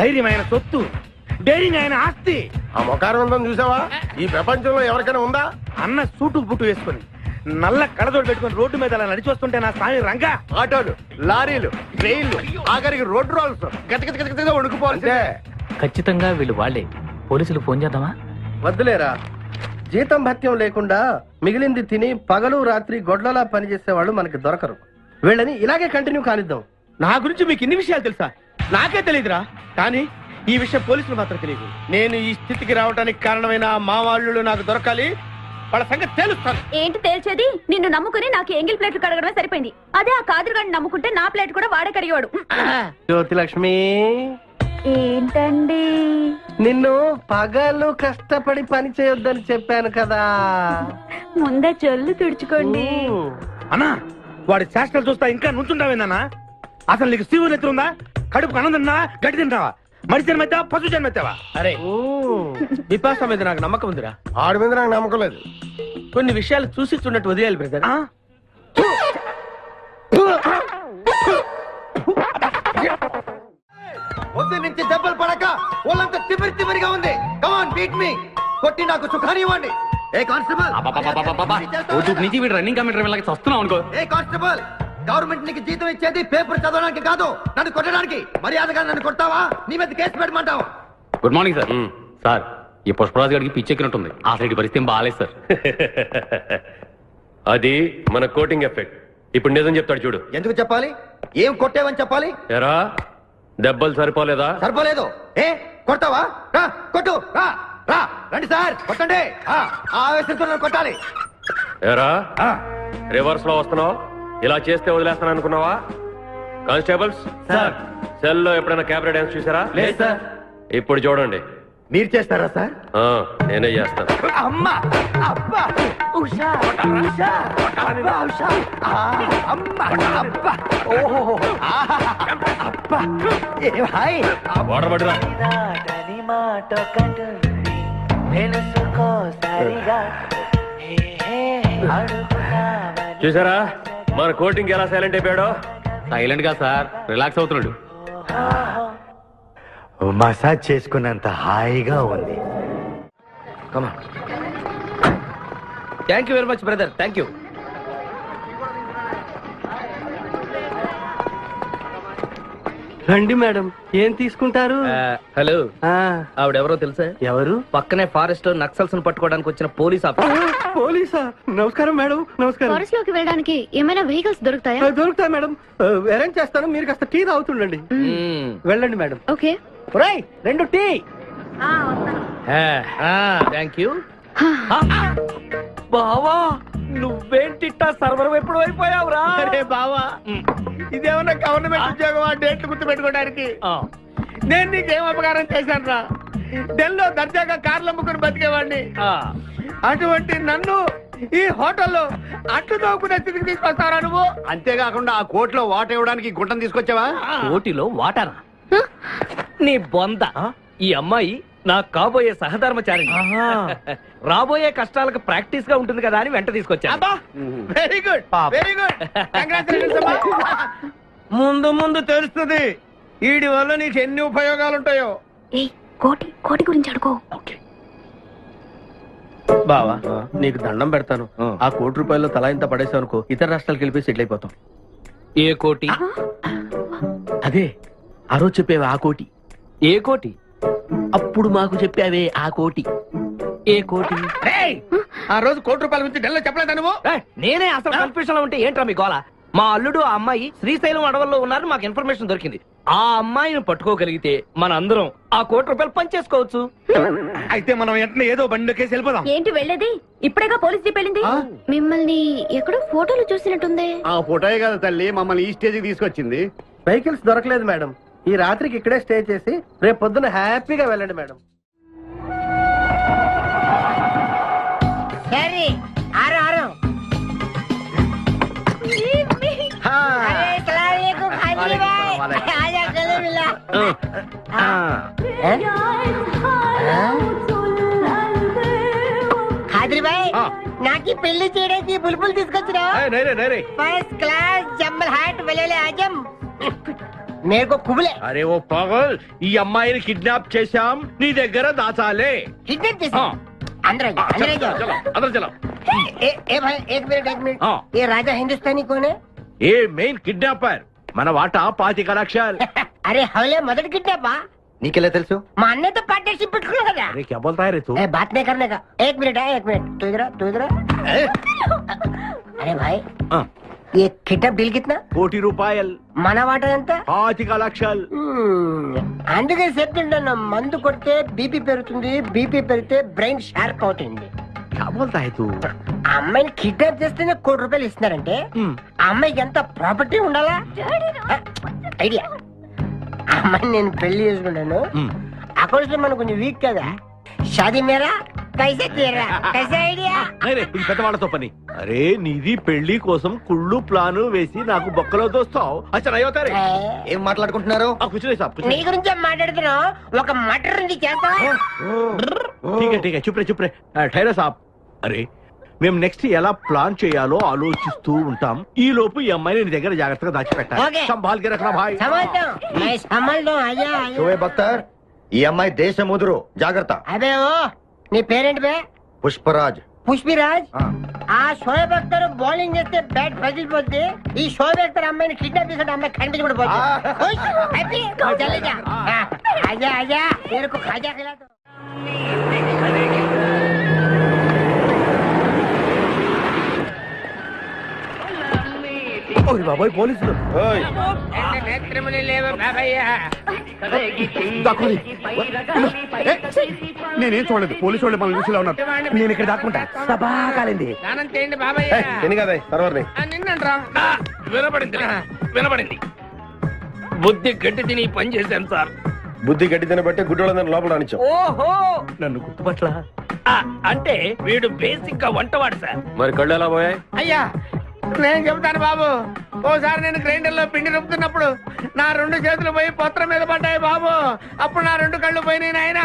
ధైర్యమైన సొత్తు, డైరింగ్ అయిన ఆస్తి. ఆ మొకారం ఉందని చూసావా? ఈ ప్రపంచంలో ఎవరికైనా ఉందా? అన్న సూటు బుట్టు వేసుకుని నల్ల కడదోడు పెట్టుకుని రోడ్డు మీద అలా నడిచి వస్తుంటే నా స్వామి రంగా. ఆటోలు, లారీలు, ట్రైన్లు, ఆఖరికి రోడ్ రోల్స్ గతగతగతగా వణుకుపోతే. ఖచ్చితంగా వీళ్ళు వాళ్ళే. పోలీసులు ఫోన్ చేద్దామా? వద్దులేరా, జీతం భత్యం లేకుండా మిగిలింది తిని పగలు రాత్రి గొడ్లలా పనిచేసే వాళ్ళు మనకి దొరకరు. వీళ్ళని ఇలాగే కంటిన్యూ కానిద్దాం. నా గురించి మీకు ఇన్ని విషయాలు తెలుసా? నాకే తెలియదురా. కానీ ఈ విషయం పోలీసులు మాత్రం తెలియదు. నేను ఈ స్థితికి రావడానికి కారణమైన మా వాళ్ళు నాకు దొరకాలి. వాళ్ళ సంగతి తెలుస్తాను. ఏంటి తేల్చేది? నిన్ను నమ్ముకుని నాకు ఎంగిల్ ప్లేట్లు కడగడమే సరిపోయింది. అదే ఆ కాదురుగాడిని నమ్ముకుంటే నా ప్లేట్ కూడా వాడే కడిగేవాడు. జ్యోతిలక్ష్మి, ఏంటండి? నిన్ను పగలు కష్టపడి పని చేయొద్దని చెప్పాను కదా. ముందే చెల్లు తుడుచుకోండి. అన్నా, వాడి చేష్టలు చూస్తా ఇంకా నుంచుంటావేందన్నా? అసలు నీకు శివుని ఎత్తుందా? కడుపు అన్నం తిన్నా, గడ్డి తింటావా? మనిషి జన్మెత్తావా, పశు జన్మెత్తావా? అరే, విపాస మీద నాకు నమ్మకం ఉందిరా. ఆడి మీద నాకు నమ్మకం లేదు. కొన్ని విషయాలు చూసి చూడట్టు వదిలేయాలి బ్రదర్. పొద్దు నుంచి దెబ్బలు పడక వాళ్ళంతా తిమిరి తిమిరిగా ఉంది. కమాన్ బీట్ మీ, కొట్టి నాకు సుఖాన్ని ఇవ్వండి. ఏ కానిస్టేబుల్, నుంచి వీడు రన్నింగ్ కమిటీ వస్తున్నావు అనుకో. ఏ కానిస్టేబుల్, గవర్నమెంట్ నీకు జీతం ఇచ్చేది పేపర్ చదవడానికి కాదు, నన్ను కొట్టడానికి. మర్యాదగా నన్ను కొడతావా, నీ మీద కేసు పెట్టమంటావా? Good morning sir. సార్, ఈ పుష్పరాజు గారికి పిచ్చెక్కినట్టుంది. ఆ సైడ్ పరిస్థితి బాగాలేదు సార్. అది మన కోటింగ్ ఎఫెక్ట్. ఇప్పుడు నిజం చెప్తాడు చూడు. ఎందుకు చెప్పాలి? ఏం కొట్టేవని చెప్పాలి? ఎరా, దెబ్బలు సరిపోలేదా? సరిపోలేదు. ఏ కొడతావా? రా కొట్టు, రా రా, రండి సార్ కొట్టండి. ఆవేశంతో నన్ను కొట్టాలి. ఎరా, రివర్స్ లో వస్తున్నావు. ఇలా చేస్తే వదిలేస్తాను అనుకున్నావా? కానిస్టేబుల్స్ సార్, సెల్లో ఎప్పుడైనా క్యాబరే డాన్స్ చూసారా? లేదు సార్. ఇప్పుడు చూడండి. మీరు చేస్తారా సార్? నేనే చేస్తాను. అమ్మా, అబ్బా, ఉషా, ఉషా, అబ్బా, ఉషా, అమ్మా, అబ్బా, ఓహో, అబ్బా, ఏ భాయ్, వాడబడిరా. చూసారా మన కోటింగ్ ఎలా సైలెంట్ అయిపోయాడో? సైలెంట్ గా సార్, రిలాక్స్ అవుతున్నాడు. మసాజ్ చేసుకున్నంత హాయిగా ఉంది. Thank you very much brother, thank you. రండి మేడం, ఏం తీసుకుంటారు? హలో, ఆవిడెవరో తెలుసా? ఎవరు? పక్కనే ఫారెస్ట్ లో నక్సల్స్ పట్టుకోవడానికి వచ్చిన పోలీస్ ఆఫీసర్. పోలీసా? నమస్కారం మేడం. నమస్కారం. ఫారెస్ట్ లోకి వెళ్ళడానికి ఏమైనా వెహికల్స్ దొరుకుతాయా? దొరుకుతాయి మేడం, అరేంజ్ చేస్తాను. మీరు కాస్త టీ తాగుతుండండి. వెళ్ళండి madam. Okay. 2 tea. Thank you. బావా, నువ్వేంటిట్టా సర్వర్ ఎప్పుడు అయిపోయావురా? అరే బావా, ఇదేమన్నా గవర్నమెంట్ ఉద్యోగం? ఆ డేట్లు గుర్తు పెట్టుకోవడానికి నేను నీకేం అపకారం చేశాను రా? ఢిల్లీలో దర్జాగా కార్లు అమ్ముకుని బతికేవాడిని. అటువంటి నన్ను ఈ హోటల్లో అట్లు తోకునే స్థితికి తీసుకొస్తారా నువ్వు? అంతేకాకుండా ఆ కోర్టులో వాట ఇవ్వడానికి గుంటను తీసుకొచ్చావా? కోటిలో వాటారా? నీ బొంద. ఈ అమ్మాయి నాకు కాబోయే సహధర్మచారి. రాబోయే కష్టాలకు ప్రాక్టీస్ గా ఉంటుంది కదా అని వెంట తీసుకొచ్చా. Very good, very good. ముందు ముందు తెలుస్తుంది వీడి వల్ల నీకు ఎన్ని ఉపయోగాలు ఉంటాయో. కోటి గురించి అడుకో. బావా, నీకు దండం పెడతాను. ఆ ₹1 తలా ఇంత పడేసావు అనుకో, ఇతర రాష్ట్రాలకు వెళ్ళిపోయి సెటిల్ అయిపోతాం. ఏ కోటి? అదే ఆ రోజు చెప్పేవి ఆ కోటి. ఏ కోటి? అప్పుడు మాకు చెప్పావే ఆ కోటి. ఏ కోటి? ఆ రోజు ₹1 గురించి ఢిల్లీలో చెప్పలేదా నువ్వు? నేనే అసలు కన్ఫ్యూషన్ లో ఉంటే ఏంట్రా మీ గోల? మా అల్లుడు ఆ అమ్మాయి శ్రీశైలం అడవుల్లో ఉన్నారని మాకు ఇన్ఫర్మేషన్ దొరికింది. ఆ అమ్మాయిని పట్టుకోగలిగితే మన అందరం ఆ ₹1 పంచేసుకోవచ్చు. అయితే మనం వెంటనే ఏదో బండి కేసు వెళ్ళిపోదాం. ఏంటి వెళ్ళేది? ఇప్పుడేగా పోలీస్ జీప్ వెళ్ళింది. మిమ్మల్ని ఎక్కడో ఫోటోలు చూసినట్టుంది. ఆ ఫోటోయే కదా తల్లి మమ్మల్ని ఈ స్టేజ్కి తీసుకొచ్చింది. వెహికల్స్ దొరకలేదు మేడం. ఈ రాత్రికి ఇక్కడే స్టే చేసి రేపు పొద్దున హ్యాపీగా వెళ్ళండి మేడం. अरे ఖాద్రిబాయ్ నాకు పెళ్లి చేయడానికి బుల్బుల్ తీసుకొచ్చినా ఫస్ట్ క్లాస్ జమ్మల్ హాట్ వలేలే ఆజం మేరకు కుబులే. అరే ఓ పాగల్, ఈ అమ్మాయిని కిడ్నాప్ చేశాం, నీ దగ్గర దాచాలే. కిడ్నాప్ చేశాం? अंदर आ जाओ, अंदर आ जाओ। चलो अंदर चलो। ए भाई एक मिनट ये राजा हिंदुस्तानी कौन है? ये मेन किडनैपर మన వాటా 25 లక్షలు. अरे हवले मदद किडनैपा నీకెలా తెలుసు? మా అన్న తో పార్ట్నర్షిప్ పెట్టుకున్నా కదా. अरे क्या बोलता है रे तू? ए बात नहीं करने का, एक मिनट तू इधर अरे भाई ये किडनैप डील कितना? 1 కోటి రూపాయలు. మన వాటా ఎంత? 25 లక్షలు. అందుకే చెప్తుంటాను, మందు కొడితే బీపీ పెరుగుతుంది, బీపీ పెరిగితే బ్రెయిన్ షార్ప్ అవుతుంది. क्या बोलता है तू? అమ్మాయిని కిడ్నాప్ చేస్తేనే 1 కోటి రూపాయలు ఇస్తున్నారంటే ఆ అమ్మాయికి ఎంత ప్రాపర్టీ ఉండాలా? ఐడియా, అమ్మాయిని నేను పెళ్లి చేసుకుంటాను, అకౌంట్స్ లో మనం కొంచెం వీక్ కదా, షాదీ మేరా కైసే తేరా కైసే ఐడియా? అరే ఇది పెద్దవాళ్ళతో పని. అరే నీది పెళ్లి కోసం కుళ్ళు ప్లాను వేసి నాకు బొక్కలో దోస్తావు. అచ్చా అయ్యోతారే ఏం మాట్లాడుకుంటున్నారు? కూర్చునే సాబ్ నీ గురించే మాట్లాడుతున్నావు, ఒక మటర్ నుంచి చేస్తావా? ठीक है चुप रे ठहरा साहब. అరే మేము నెక్స్ట్ ఎలా ప్లాన్ చేయాలో ఆలోచిస్తూ ఉంటాం. ఈ లోపు ఈ అమ్మాయిని నీ దగ్గర జాగ్రత్తగా దాచిపెట్టాలి. సంభాల్ కే రఖనా భాయ్. షోయబ్ అఖ్తర్, ఈ అమ్మాయి దేశముదురు, జాగ్రత్త. అదే ఓ నీ పేరెంట్ బే? పుష్పరాజ్. పుష్పిరాజ్? ఆ షోయబ్ అఖ్తర్ బౌలింగ్ చేస్తే బ్యాట్ పగిలిపోద్ది, ఈ షోయబ్ అఖ్తర్ అమ్మాయిని కిడ్నాప్ చేసిన అమ్మాయి కనిపించబడి పోద్ది. ఆజా ఆజా మేరకు ఖాజా ఖిలా దో. బాబాయ్ పోలీసులు. నేనేం చూడలేదు, పోలీసు వాళ్ళు మన చూసిలా ఉన్నారు. నేను ఇక్కడ దాక్కుంటా. కాలింది. వినపడింది. బుద్ధి గట్టి తిని పని చేశాను సార్. బుద్ధి గడ్డి తినబట్టే గుడ్డోళ్ళందరినీ లోపల రానిచ్చావు. ఓహో, నన్ను గుర్తుపట్ల. అంటే వీడు బేసిక్ గా వంటవాడు సార్. మరి కళ్ళు ఎలా పోయాయి? అయ్యా నేను చెబుతాను బాబు, ఓసారి నేను గ్రైండర్ లో పిండి రుబ్బుతున్నప్పుడు నా 2 చేతులు పోయి పత్రం మీద పడ్డాయి బాబు, అప్పుడు నా 2 కళ్ళు పోయినాయి నాయన.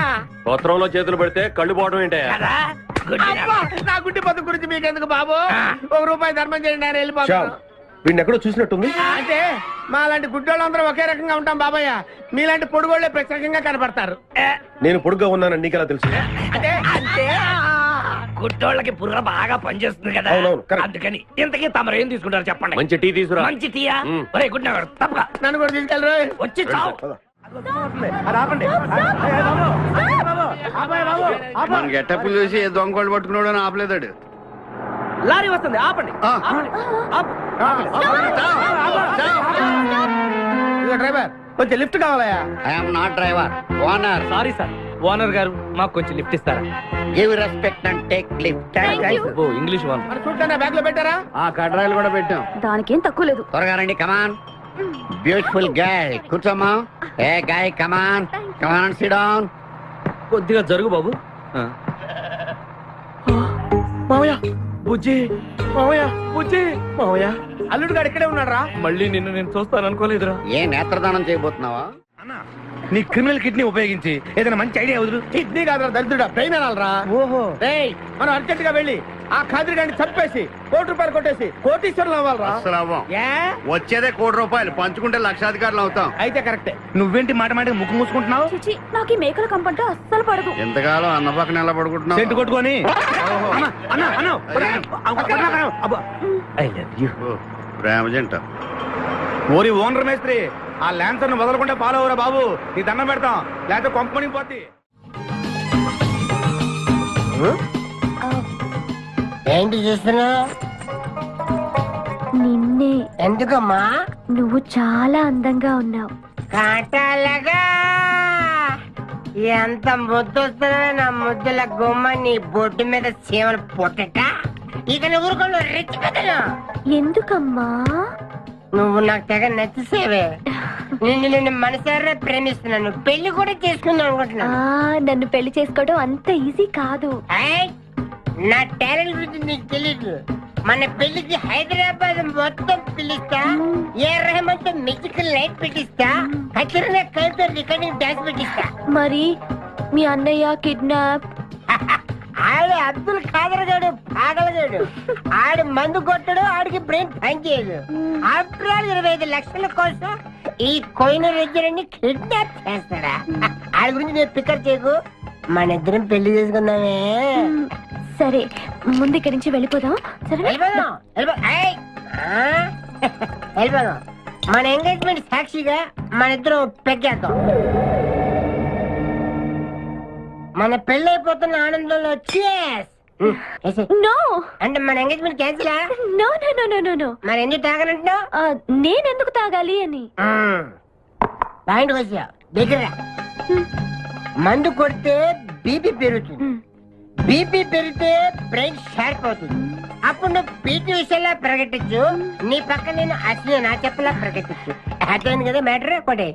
పత్రంలో చేతులు పెడితే కళ్ళు పోవడం ఏంటే? నా గుడ్డి బతుకు గురించి మీకెందుకు బాబు, 1 రూపాయి ధర్మం చేయండి, ఆయన వెళ్ళిపోతాను. వీడిని ఎక్కడో చూసినట్టుంది. అంటే మా లాంటి గుడ్డోళ్ళందరూ ఒకే రకంగా ఉంటాం బాబయ్య, మీలాంటి పొడుగోళ్లే ప్రత్యేకంగా కనపడతారు. నేను పొడుగ్గా ఉన్నానని నీకెలా తెలుసు? అంటే అంటే గుడ్డోళ్ళకి బుర్ర బాగా పనిచేస్తుంది కదా, అందుకని. ఇంతకీ తమరు ఏం తీసుకుంటారు చెప్పండి. మంచి టీ తీసుకురా. మంచి టీయా? ఒరే గుడ్ నగర్ తప్పగా నన్ను కూడా తీసుకెళ్ళరు. వచ్చి చావు. మన గెట్టప్పులు చూసి ఏ దొంగోళ్ళు పట్టుకున్నాడు అని ఆపలేదాడు. లారీ వస్తుంది, ఆపండి. డ్రైవర్ కొంచెం లిఫ్ట్ కావాలయా? I'm not driver, owner. Sorry sir, owner గారు మాకు కొంచెం లిఫ్ట్ ఇస్తారా? Give respect and take lift. Oh English one. మన చూడటానికి బ్యాగ్ లో పెట్టారా? ఆ కడ్రాయిలు కూడా పెట్టాం. దానికేం తక్కువ లేదు. త్వరగా రండి, కమాన్. బ్యూటిఫుల్ గాయ్, కూర్చోమ్మా. ఏ గాయ్, కమాన్ కమాన్, సిట్ డౌన్. కొద్దిగా జరుగు బాబు. మావయ్య బుజ్జి, మావయ్య బుజ్జి, మావయ్య అల్లుడు గారు ఇక్కడే ఉన్నాడు రా. మళ్ళీ నిన్ను నేను చూస్తాను అనుకోలేదురా. ఏ నేత్రదానం చేయబోతున్నావా? నీ క్రిమినల్ కిడ్నీ ఉపయోగించి ఏదైనా మంచి ఐడియా వదులు. కిడ్నీ కాదురా దరిద్రుడా, బ్రెయిన్ అనాలరా. ఓహో, రేయ్ మనం అర్జెంట్ గా వెళ్ళి ఆ ఖాద్రి గారిని చంపేసి 1 కోటి రూపాయలు కొట్టేసి కోటీశ్వరులు అవ్వాలరా. అసలు అవ్వం. ఏ? వచ్చేదే 1 కోటి రూపాయలు, పంచుకుంటే లక్షాధికారులు అవుతాం. అయితే కరెక్టే. నువ్వేంటి మాట మాటకి ముక్కు మూసుకుంటున్నావు? చిచి, నాకు ఈ మేకల కంపంటే అస్సలు పడదు. ఎంతకాలం అన్న పక్కన ఎలా పడుకుంటున్నావు? సెంటు కొట్టుకొని. ప్రేమ జంట. ఓరి ఓనర్ మేస్త్రి, ఆ ల్యాన్సర్ ను వదలకుండా ఫాలో అవరా బాబు, నీ దండం పెడతాం, లేకపోతే కొంపని పోద్ది. ఏంటి చూస్తున్నా? నిన్నే. ఎందుకమ్మా? నువ్వు చాలా అందంగా ఉన్నావు. కాటాలగా ఎంత ముద్దు వస్తుందో నా ముద్దుల గుమ్మ, నీ బొడ్డు మీద చీమలు పొట్టట. ఇక నువ్వు ఊరుకోను, రెచ్చి పెద్దను. ఎందుకమ్మా? నువ్వు నాకు తెగ నచ్చేసేవే. నిన్ను మనసారా ప్రేమిస్తున్నాను, పెళ్లి కూడా చేసుకుందాం అనుకుంటున్నా. నన్ను పెళ్లి చేసుకోవడం అంత ఈజీ కాదు. నా టాలెంట్ గురించి నీకు తెలీదు. మన పెళ్లికి హైదరాబాద్ మొత్తం పిలుస్తా, ఏ రెహమాన్తో మ్యూజికల్ నైట్ పెట్టిస్తా, కచరినా కైతో రికార్డింగ్ డాన్స్ పెట్టిస్తా. మరి మీ అన్నయ్య కిడ్నాప్? ఆడు అబ్దుల్ ఖాదర్ గాడు పాగలగాడు. ఆడు మందు కొట్టడు, ఆడికి బ్రెయిన్ పనిచేయదు. ఆఫ్టర్ ఆల్ 25 లక్షల కోసం ఈ కోయిన రెడ్డిని కిడ్నాప్ చేస్తాడా? ఆడి గురించి నేను పికప్ చేయకు, మన ఇద్దరం పెళ్లి చేసుకుందామే. సరే ముందు ఇక్కడి నుంచి వెళ్ళిపోదాం. సరే వెళ్ళిపోదాం. మన ఎంగేజ్మెంట్ సాక్షిగా మన ఇద్దరం పెగ్గేద్దాం. మన పెళ్ళైపోతున్న ఆనందంలో నో అంటే మన engagement cancel. No no no no no no. మరి ఎందుకు తాగనంటున్నావు? నేనెందుకు తాగాలి అని. పాయింట్ వచ్చా దగ్గర. మందు కొడితే బీపీ పెరుగుతుంది, బీపీ పెరిగితే బ్రెయిన్ షార్ప్ అవుతుంది. అప్పుడు నువ్వు పీటీ విషయంలో ప్రకటించు, నీ పక్క నేను అసలు నా చెప్పలా ప్రకటించు. అర్థమైంది కదా మ్యాటర్? ఒకటే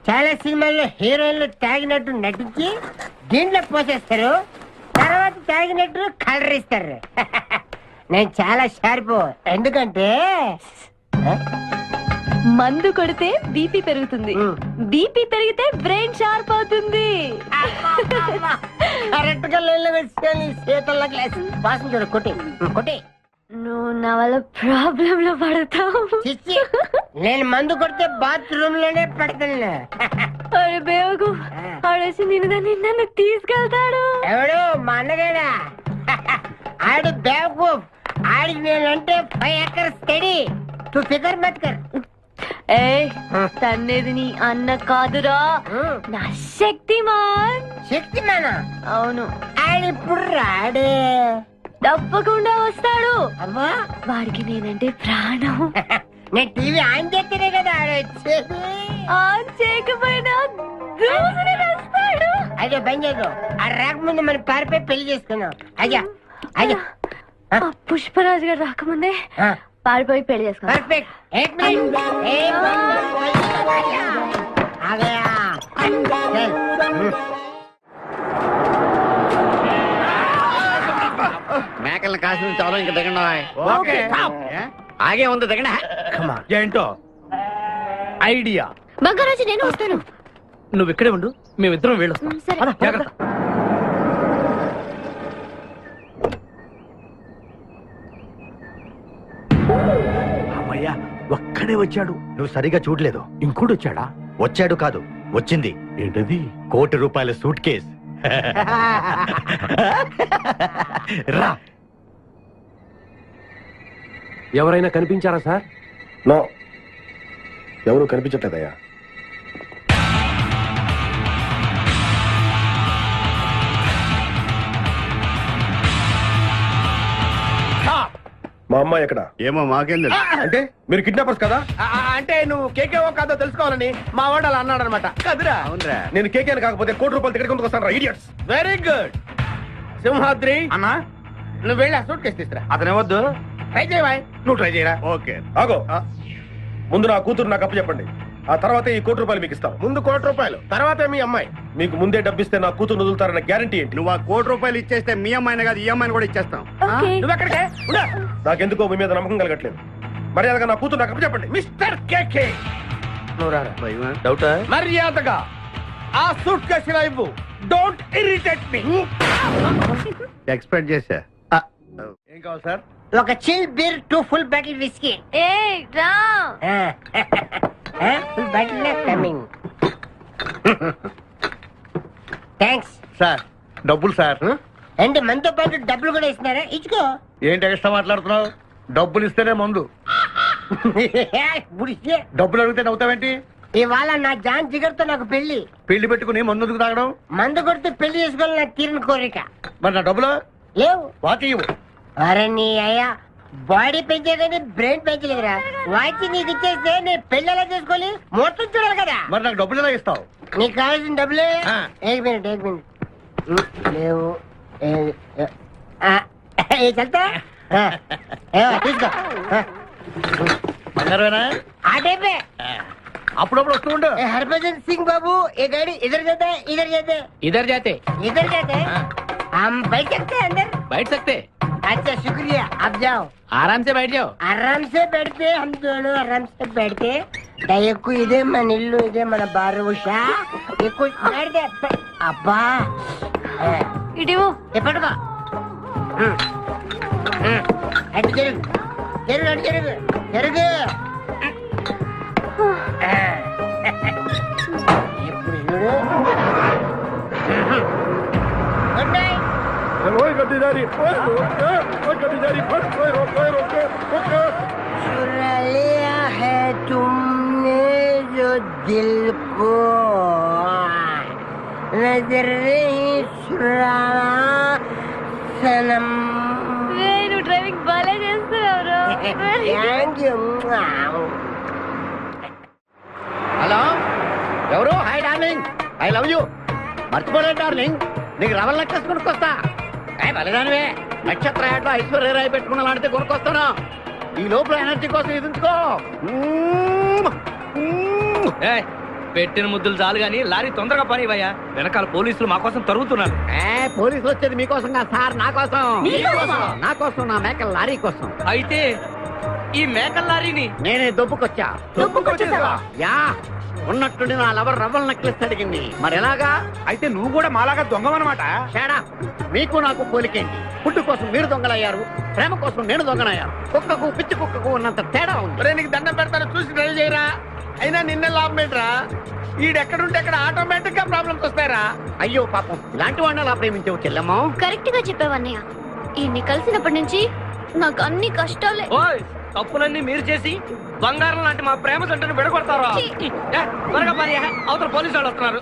చాలా సినిమాల్లో హీరోయిన్లు తాగినట్టు నటించి దీంట్లో పోసేస్తారు, తర్వాత తాగినట్టు కలర్ ఇస్తారు. నేను చాలా షార్ప్. ఎందుకంటే మందు కొడితే బీపీ పెరుగుతుంది, బీపీ పెరిగితే బ్రెయిన్ షార్ప్ అవుతుంది. కరెక్ట్ గా చేతుల్లో గ్లాస్ వాసన చూడు. కొట్టి కొట్టి. నువ్వు నా వల్ల ప్రాబ్లం లో పడతావు. నేను మందు కొడితే బాత్రూమ్ లోనే పడతాను. అరే బేవకు ఆడేసి నిన్ను తీసుకెళ్తాడు. ఎవడు? మా అన్నగాడా? ఆడు బేవకు. ఆడికి నేనంటే 5 acres స్టడీ. తు ఫికర్ మత్ కర్. ఏ తన్నేది నీ అన్న కాదురా, నా శక్తిమాన్. శక్తిమానా? అవును. ఆడిప్పుడు రాడే. తప్పకుండా వస్తాడు. అమ్మా వాడికి నేనంటే ప్రాణం. నేను టీవీ ఆన్ చేస్తేనే కదా ఆడొచ్చేది. ఆన్ చేయకపోయినా దూసుని వస్తాడు. అదే బంద్ చేయదు. ఆ రాకముందు మనం పారిపోయి పెళ్లి చేసుకున్నాం. అయ్యా అయ్యా పుష్పరాజు గారు రాకముందే పారిపోయి పెళ్లి చేసుకున్నాం. పర్ఫెక్ట్. మేకల్ని కాసిన చాలా ఇంకా దిగండి. ఆగే ఉంది దిగండి. ఏంటో ఐడియా. బంగారాజు నేను వస్తాను. నువ్వు ఇక్కడే ఉండు, మేమిద్దరం వెళ్ళొస్తాం. సరే జాగ్రత్త. అమ్మయ్యా, ఒక్కడే వచ్చాడు. నువ్వు సరిగా చూడలేదు. ఇంకోటి వచ్చాడా? వచ్చాడు కాదు, వచ్చింది. ఏంటది? ₹1 కోటి సూట్ కేస్. రా. ఎవరైనా కనిపించారా సార్? నో, ఎవరు కనిపించట్లేదయ్యా. మా అమ్మాయి ఎక్కడ? ఏమో మాకేం తెలుసు. అంటే మీరు కిడ్నాపర్స్ కదా? అంటే నువ్వు కేకేవో కాదో తెలుసుకోవాలని మా వాడు అలా అన్నాడు అనమాట. కదురా? అవునరా. నేను కేకేని కాకపోతే ₹1 టికెట్ కొందుకు వస్తాను. ఇడియట్స్. Very good. సింహాద్రి అన్నా, నువ్వు వెళ్ళి ఆ సూట్ కేసు తీసుకురా. అతనే వద్దు. ట్రై చేయవా? నువ్వు ట్రై చేయరా. ఓకే. ఆగో. ముందు నా కూతురు నాకు అప్పు చెప్పండి, ఆ తర్వాత ఈ ₹1 మీకు ఇస్తాం. ముందు ₹1, తర్వాత మీ అమ్మాయి. మీకు ముందే డబ్బిస్తే నా కూతురు వదులుతారన్న గ్యారంటీ ఏంటి? నువ్వు ఆ ₹1 ఇచ్చేస్తే మీ అమ్మాయిని కాదు, ఈ అమ్మాయిని కూడా ఇచ్చేస్తాం. నువ్వు ఎక్కడికే? నాకెందుకో మీ మీద నమ్మకం కలగట్లేదు. మర్యాదగా నా కూతురు నాకు అప్పు చెప్పండి. మిస్టర్ కేకే, నువ్వు రారా. డౌటా? మర్యాదగా ఆ సూట్ కేసు ఇలా ఇవ్వు. Don't irritate me. ఎక్స్పెక్ట్ చేశా. ఏం కావాలి సార్? ఒక chill beer, 2 full bottle whiskey. ఏ రా. Full bottle coming. Thanks sir డబ్బులు సార్. అంటే మనతో పాటు డబ్బులు కూడా ఇస్తున్నారా? ఇచ్చుకో. ఏంటి ఎక్స్ట్రా మాట్లాడుతున్నావు? డబ్బులు ఇస్తేనే మందు. డబ్బులు అడిగితే నవ్వుతావేంటి? ఇవాళ నా జాన్ జిగర్తో నాకు పెళ్లి. పెళ్లి పెట్టుకుని మందు ఎందుకు తాగడం? మందు కొడితే పెళ్లి చేసుకోవాలి నాకు తీరిన కోరిక. మరి నా డబ్బులు లేవు. వాటి ఇవ్వు. అరే నీ అయ్యా, బాడీ పెంచేదని బ్రెయిన్ పెంచలేదురా. వాచి నీకు ఇచ్చేస్తే నేను పెళ్లి ఎలా చేసుకోవాలి? మొత్తం చూడాలి కదా. మరి నాకు డబ్బులు ఎలా ఇస్తావు? నీకు కావాల్సిన డబ్బులే. ఏక్ మినిట్ లేవు. చల్తా తీసుకో. బంగారమేనా? ఆ టైపే. అప్పుడప్పుడు వస్తూ ఉండు. हरभजन सिंह बाबू ये गाड़ी इधर जाता है इधर जाते हैं इधर जाते इधर जाते हैं हम बैठ सकते हैं अंदर बैठ सकते अच्छा शुक्रिया आप जाओ आराम से बैठ जाओ आराम से बैठते हम दोनों आराम से बैठते దయకు ఇదే మన ఇల్లు ఇదే మన బారుషా ఎక్కువ అబ్బా ఇటు ఎప్పటిగా అటు జరుగు జరుగు అటు జరుగు జరుగు ఇప్పుడు చూడు గుడ్ నైట్ ओए गड्डी जा रही ओए गड्डी जा रही रोक चुरा लिया है तुमने जो दिल को नजर नहीं चुराना सनम నువ్వు డ్రైవింగ్ బాగా చేస్తున్నావు థ్యాంక్ యూ హలో ఎవరు hi darling I love you మర్చిపోలేదు డార్లింగ్ నీకు రవల్ నెక్లెస్ కొనుక్కొస్తా బలిదానివే నక్షత్ర యాడ్లో ఐశ్వర్యరాయ్ పెట్టుకున్న లాంటితే కొనుక్కొస్తాను ఈ లోపల ఎనర్జీ కోసం ఎదుర్చుకో పెట్టిన ముద్దులు చాలు గాని లారీ తొందరగా పని ఇవ్వయ్యా వెనకాల పోలీసులు మా కోసం తరుగుతున్నారు పోలీసులు వచ్చేది మీకోసం కాదు సార్ నా కోసం నా కోసం నా మేకల లారీ కోసం అయితే ఈ మేకల లారీని నేనే దొబ్బుకొచ్చా యా ఉన్నట్టుండి నా లవర్ రవ్వల్ నెక్లెస్ అడిగింది మరి ఎలాగా అయితే నువ్వు కూడా మాలాగా దొంగవన్నమాట. తేడా మీకు నాకు పోలికేంటి పుట్టు కోసం మీరు దొంగలయ్యారు ప్రేమ కోసం నేను దొంగనయ్యాను కుక్కకు పిచ్చి కుక్కకు ఉన్నంత తేడా ఉంది నీకు దండం పెడతాను చూసి డ్రైవ్ చేయరా అయినా నిన్నే లాభం ఏంట్రా ఈడెక్కడుంటే అక్కడ ఆటోమేటిక్ గా ప్రాబ్లమ్స్ వస్తాయరా. అయ్యో పాపం ఇలాంటి వాడిని అలా ప్రేమించవు చెల్లెమ్మా కరెక్ట్ గా చెప్పావన్నయ్య ఈయన్ని కలిసినప్పటి నుంచి నాకు అన్ని కష్టాలే. తప్పులన్నీ మీరు చేసి బంగారం లాంటి మా ప్రేమ జంటను విడగొడతారా? త్వరగా పని అవతల పోలీసు వాళ్ళు వస్తున్నారు.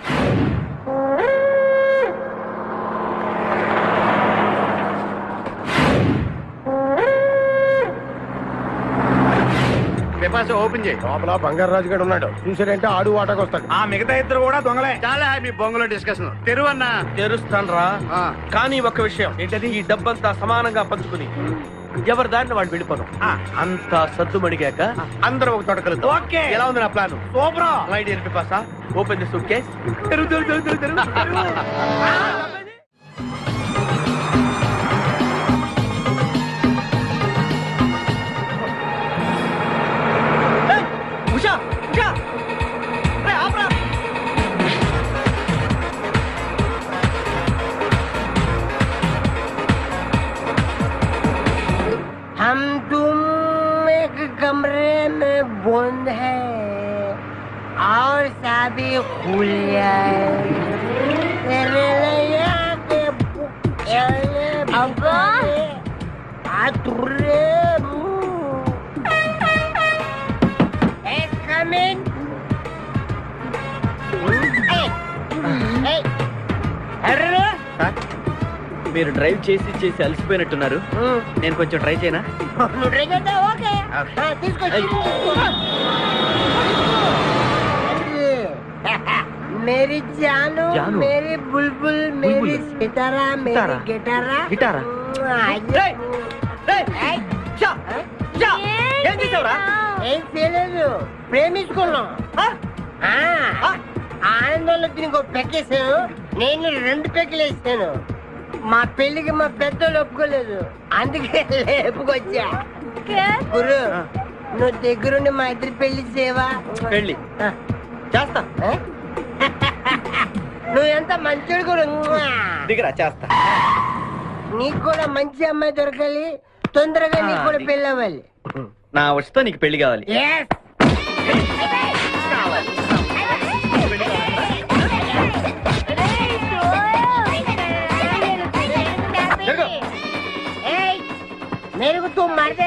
ఓపెన్ చేయి లోపల బంగారు రాజు గారు ఉన్నాడు చూసారంటే ఆడు వాటకు వస్తాడు. ఆ మిగతా ఇద్దరు కూడా దొంగలే. చాలా మీ బొంగులో డిస్కషన్ తెరువన్నా తెరుస్తాను రా కానీ ఒక విషయం ఏంటది ఈ డబ్బంతా సమానంగా పంచుకుని ఎవరి దారిని వాడు వెళ్ళిపోను అంతా సద్దు మడిగాక అందరం ఒక తోట కలుద్దాం. ఓకే ఎలా ఉంది నా ప్లాన్? సూపర్ లైట్ ఎల్పి పాసా open the suitcase Usha Usha రే ఆప్రా हम तुम एक कमरे में बंद है और साबी खुल जाए तेरे लिए के अब्बा आतुरे come in hey अरे మీరు డ్రైవ్ చేసి చేసి అలసిపోయినట్టున్నారు. నేను కొంచెం ట్రై చేయనా? నువ్వు ట్రై చేద్దా? ఓకే తీసుకొచ్చి मेरी जानू मेरी बुलबुल मेरी सितारा मेरी गिटारा గిటారా ఏం చేయలేదు ప్రేమించుకున్నాం ఆనందంలో దీనికి పెక్కేసాను నేను 2 పెక్కలు వేసాను మా పెళ్లికి మా పెద్దలు ఒప్పుకోలేదు అందుకే లేపుకొచ్చా గురు నువ్వు దగ్గరుండి మా ఇద్దరు పెళ్లి చేయవా? పెళ్లి చేస్తా. నువ్వు ఎంత మంచోడు కూడా దిగరా చేస్తా. నీకు కూడా మంచి అమ్మాయి దొరకాలి తొందరగా నీకు కూడా పెళ్లి అవ్వాలి. నా వచ్చుతో నీకు పెళ్లి కావాలి. मेरे को तुम मार दे